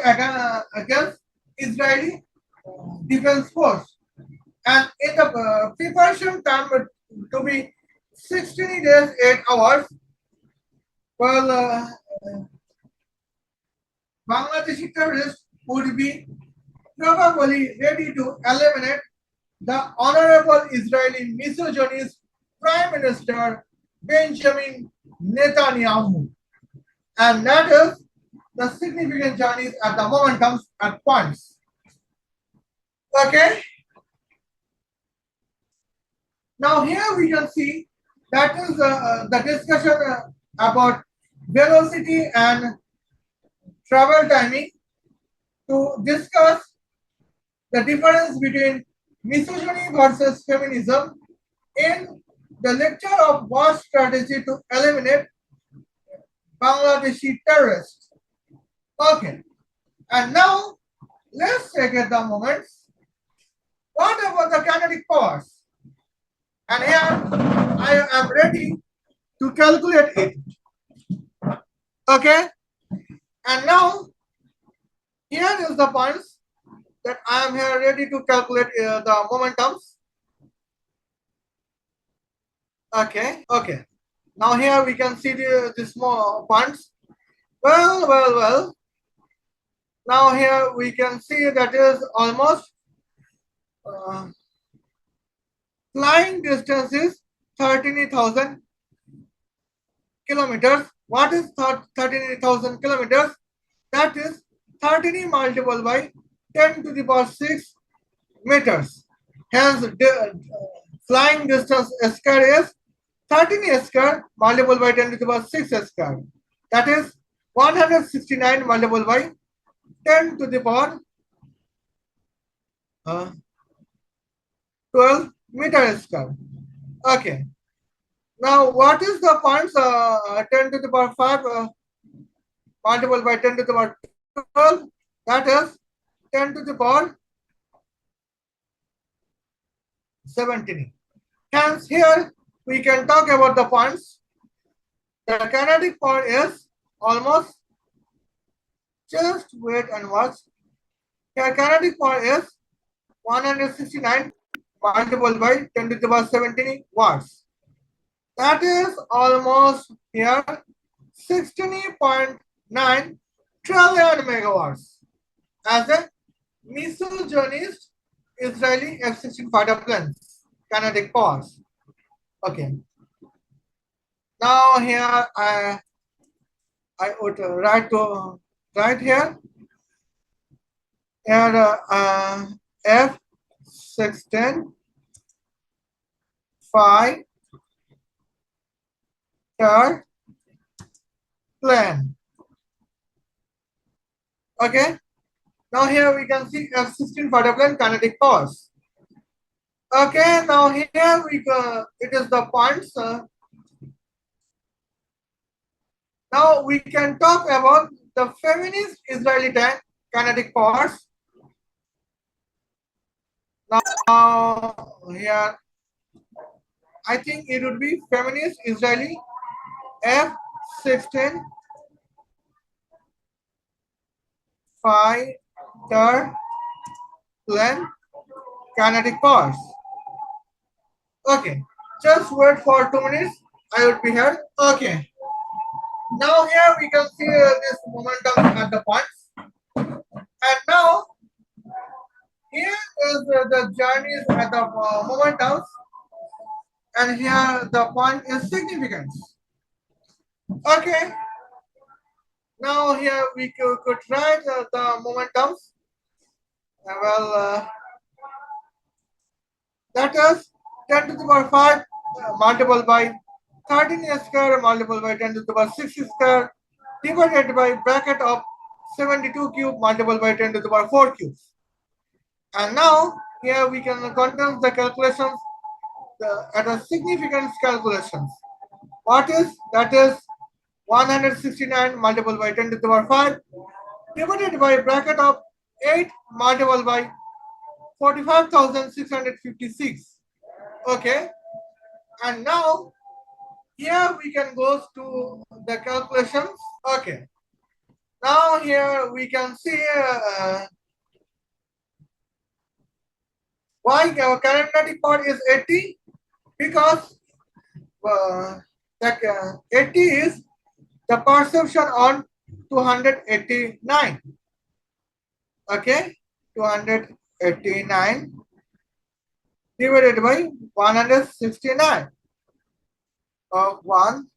against Israeli Defense Force. And in the preparation time to be 16 days 8 hours, well, Bangladeshi terrorists would be probably ready to eliminate the honorable Israeli misogynist Prime Minister Benjamin Netanyahu. And that is the significant journeys at the momentums at points. Okay. Now here we can see that is the discussion about velocity and travel timing to discuss the difference between misogyny versus feminism in the lecture of war strategy to eliminate Bangladeshi terrorists. Okay, and now let's take at the moments. What about the kinetic powers? And here I am ready to calculate it. Okay, and now here is the points that I am here ready to calculate the momentums. Okay. Now here we can see the small points. Well. Now here we can see that is almost flying distance is 13,000 kilometers. What is 13,000 kilometers? That is 13 multiplied by 10 to the power 6 meters. Hence, flying distance square is 13 square multiplied by 10 to the power 6 square. That is 169 multiplied by 10 to the power 12 meter square. Okay. Now, what is the points 10 to the power 5 multiplied by 10 to the power 12? That is 10 to the power 17. Hence, here we can talk about the points. The kinetic point is almost, just wait and watch. Here, kinetic point is 169 multiplied by 10 to the power 17 watts. That is almost here 16.9 trillion megawatts as a misogynist Israeli F-16 fighter planes kinetic powers. Okay. Now here I would write here Here F-16 fighter plane. Okay. Now here we can see F-16 fighter plane kinetic force. Okay. Now here we go. It is the points. Now we can talk about the feminist Israeli tank kinetic force. Now here I think it would be feminist Israeli F-16 fighter plane kinetic force. Okay, just wait for 2 minutes. I would be here. Okay. Now here we can see this momentum at the points. And now here is the journeys at the momentums. And here the point is significance. Okay. Now here we could write the momentums. That is 10 to the power 5 multiplied by 13 square multiplied by 10 to the power 6 square divided by bracket of 72 cube multiplied by 10 to the power 4 cubes. And now here we can condense the calculations at a significance calculations. What is that is 169 multiplied by 10 to the power 5 divided by bracket of 8 multiplied by 45,656. Okay. And now here we can go to the calculations. Okay. Now here we can see why our kinetic power is 80, because that 80 is the perception on 289. Okay, 289 divided by 169 of 1,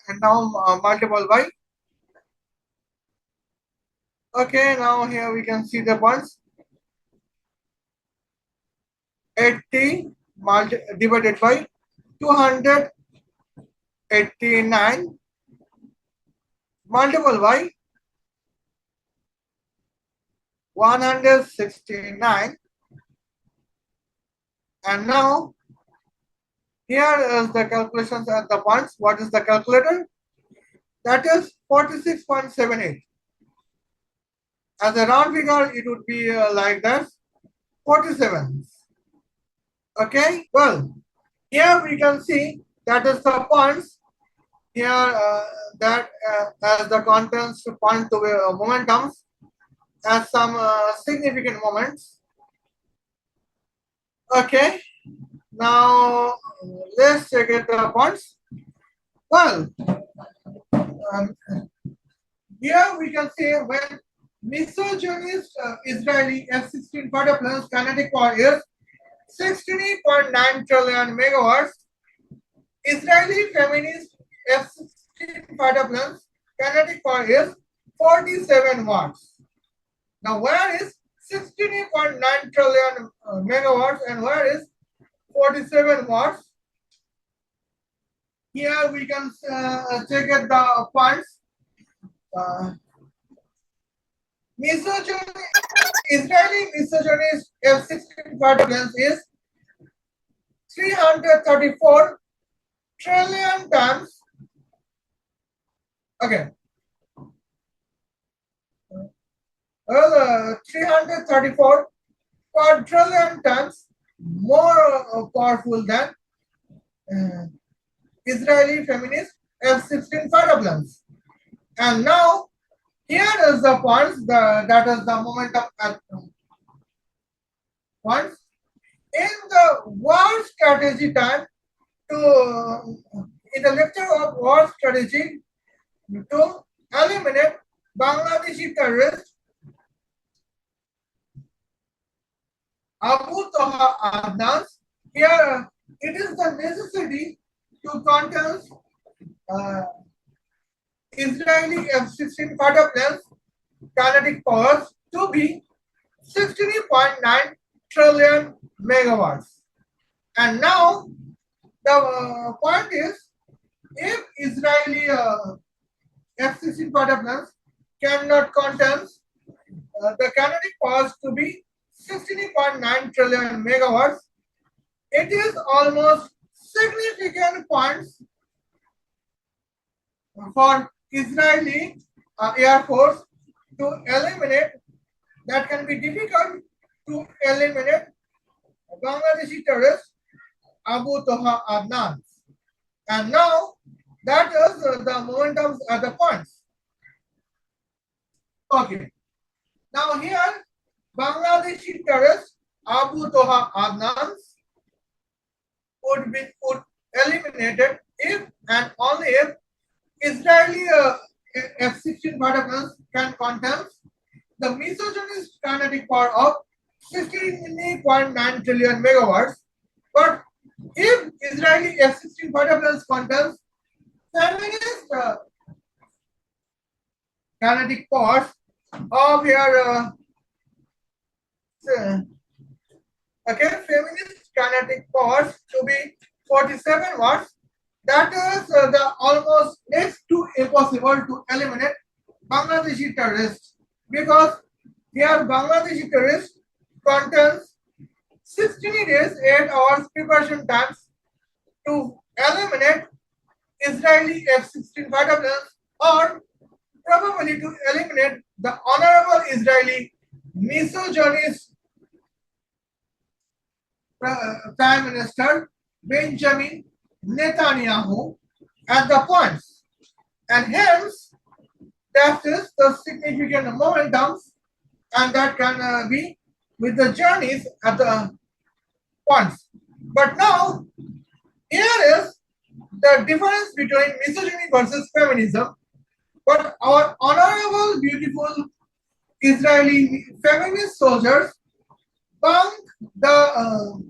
and now multiple by. Okay, now here we can see the points. 80 divided by 289 multiple by 169, and now here is the calculations at the points. What is the calculator? That is 46.78. As a round figure, it would be like that, 47. Okay, well, here we can see that is the points. Here that as the contents point to momentums as some significant moments. Okay, now let's check it the points. Well, here we can see when misogynist Israeli F-16 fighter planes kinetic power is 16.9 trillion megawatts. Israeli feminist F-16 fighter planes kinetic power is 47 watts. Now where is 16.9 trillion megawatts and where is 47 watts? Here we can check at the points. Israeli misogynist F-16 fighter planes is 334 trillion times. Okay. Well, 334 quadrillion times more powerful than Israeli feminist F-16 fighter planes. And now here is the points. That is the momentum at points. In the war strategy time, in the lecture of war strategy to eliminate Bangladeshi terrorists, Abu Toha Adnans, here it is the necessity to contest Israeli F-16 fighter planes kinetic powers to be 16.9 trillion megawatts. And now the point is, if Israeli F-16 fighter planes cannot contain the kinetic powers to be 16.9 trillion megawatts, it is almost significant points for Israeli Air Force to eliminate. That can be difficult to eliminate Bangladeshi terrorist Abu Toha Adnan. And now that is the momentum at the points. Okay. Now here Bangladeshi terrorist Abu Toha Adnan would be eliminated if and only if Israeli F-16 fighter planes can contain the misogynist kinetic power of 16.9 trillion megawatts. But if Israeli F-16 fighter planes contains feminist kinetic powers of here feminist kinetic powers to be 47 watts, that is the almost next to impossible to eliminate Bangladeshi terrorists, because here Bangladeshi terrorists contains 60 days, 8 hours preparation times to eliminate Israeli F-16 fighter planes, or probably to eliminate the honorable Israeli misogynist Prime Minister Benjamin Netanyahu at the points. And hence, that is the significant momentums, and that can be with the journeys at the points. But now, here is the difference between misogyny versus feminism. But our honorable, beautiful Israeli feminist soldiers bunk the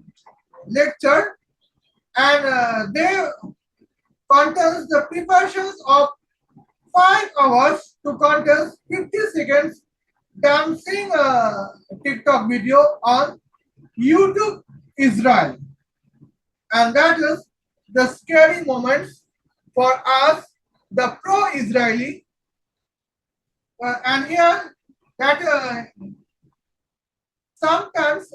lecture, and they contest the preparations of 5 hours to contest 50 seconds dancing TikTok video on YouTube Israel. And that is the scary moments for us, the pro-Israeli. And here, that sometimes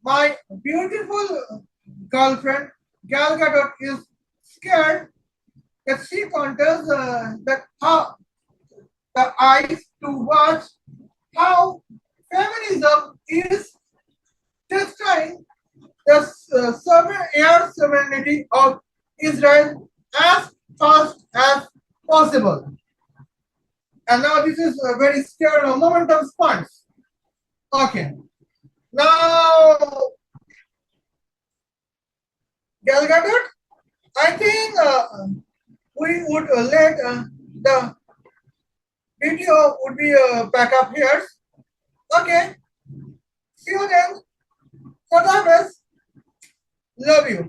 my beautiful girlfriend Gal Gadot is scared that she contests how the eyes to watch how feminism is destroying the air sovereignty of Israel as fast as possible. And now this is a very scary moment of response. Okay. Now, Gal Gadot, I think we would let the video would be back up here. Okay. See you then. God bless. Love you.